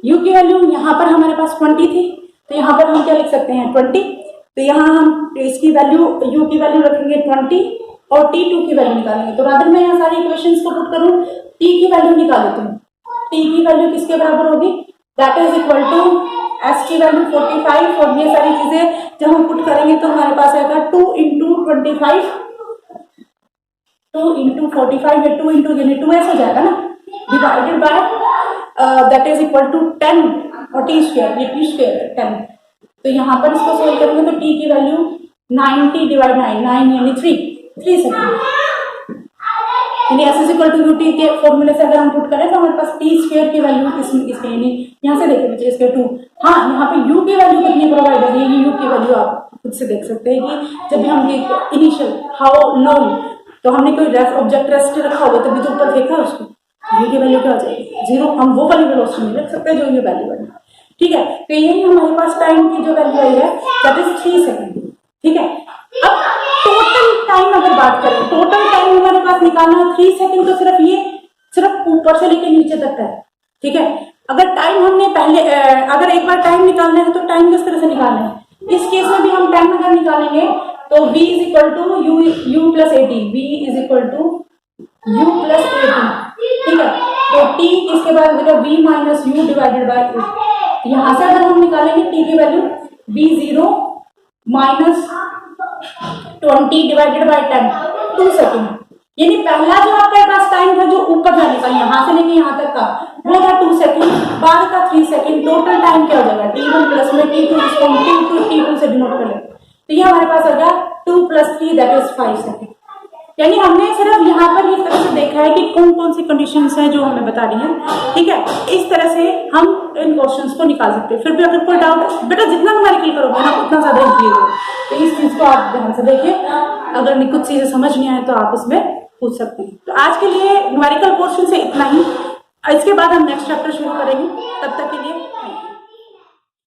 u की वैल्यू यहाँ पर हमारे पास 20 थी, तो यहाँ पर हम क्या लिख सकते हैं? 20। तो यहाँ हम इसकी वैल्यू u की वैल्यू रखेंगे 20 और t2 की वैल्यू निकालेंगे। तो रादर मैं यहाँ सारी इक्वेशंस को पुट करूँ, t की वैल्यू निकाल लेती हूँ। t की वैल्यू किसके बराबर होगी? That is equal to s की वैल्यू 45, और ये सारी चीजें जब हम पुट करेंगे तो हमारे पास आएगा 2 × 25, 2 × 45 या 2 × यानी 2s हो जाएगा ना, divided by that is equal to 10 और टी स्क्वायर, ये टी स्क्वायर 10। तो यहाँ पर इसको सोल्व करेंगे तो टी की वैल्यू 90 / 9 यानी 3 सेकंड, यानी s is equal to UT के फॉर्मूले से अगर हम पुट करें तो हमारे पास टी स्क्वायर की वैल्यू इसके, यानी यहाँ से देखिए बच्चे इसके 2। हाँ, यहाँ पे u की वैल्यू कितनी प्रोवाइड है, ये u की वैल्यू आप खुद से देख सकते हैं कि जब भी हम इनिशियल हाउ लॉन्ग, तो हमने कोई ऑब्जेक्ट रेस्ट रखा होगा तभी तो ऊपर देखा उसको, u की वैल्यू क्या हो जाएगी? 0। हम वो वाली वेलोसिटी नहीं रख सकते जो ये वैल्यू बनी। ठीक है? तो यही हमारे पास टाइम की जो वैल्यू आई है दैट इज 3 सेकंड। ठीक है? अब टोटल टाइम अगर बात करें, टोटल टाइम हमारे पास निकालना 3 सेकंड, तो सिर्फ ऊपर से लेकर नीचे तक है। ठीक है? अगर टाइम हमने पहले अगर एक बार टाइम निकालना है तो टाइम किस तरह से निकालना है? इस केस में भी हम टाइम अगर निकालेंगे तो v is equal to u + 80, v is equal to u + 80। ठीक है? तो t इसके बाद हो जाएगा v - u डिवाइडेड बाय 8। यहाँ से अगर हम निकालेंगे t की value v0 - 20 divided by 10, 2 second. यानी पहला जो आपके पास टाइम था जो ऊपर जाने का, यहाँ से लेके यहाँ तक का, वो था 2 सेकंड, बाद का 3 सेकंड। टोटल टाइम क्या हो जाएगा? t1 प्लस में t2, इसको हम t2 से डिनोट कर लेंगे, तो ये हमारे पास आ गया 2 + 3 दैट इज 5 सेकंड। यानी हमने सिर्फ यहाँ पर इस तरह से देखा है कि कौन कौन सी कंडीशंस हैं जो हमें बता रही हैं। ठीक है? इस तरह से हम इन क्वेश्चंस को निकाल सकते हैं। फिर भी अगर कोई डाउट, बेटा जितना न्यूमेरिकल करोगे ना उतना ज्यादा इजी होगा, तो इस चीज को आप ध्यान से देखिए। अगर कुछ चीजें समझ नहीं आए तो आप उसमें पूछ सकते हैं। तो आज के लिए न्यूमेरिकल पोर्शन से इतना ही। इसके बाद हम नेक्स्ट चैप्टर शुरू करेंगे। तब तक के लिए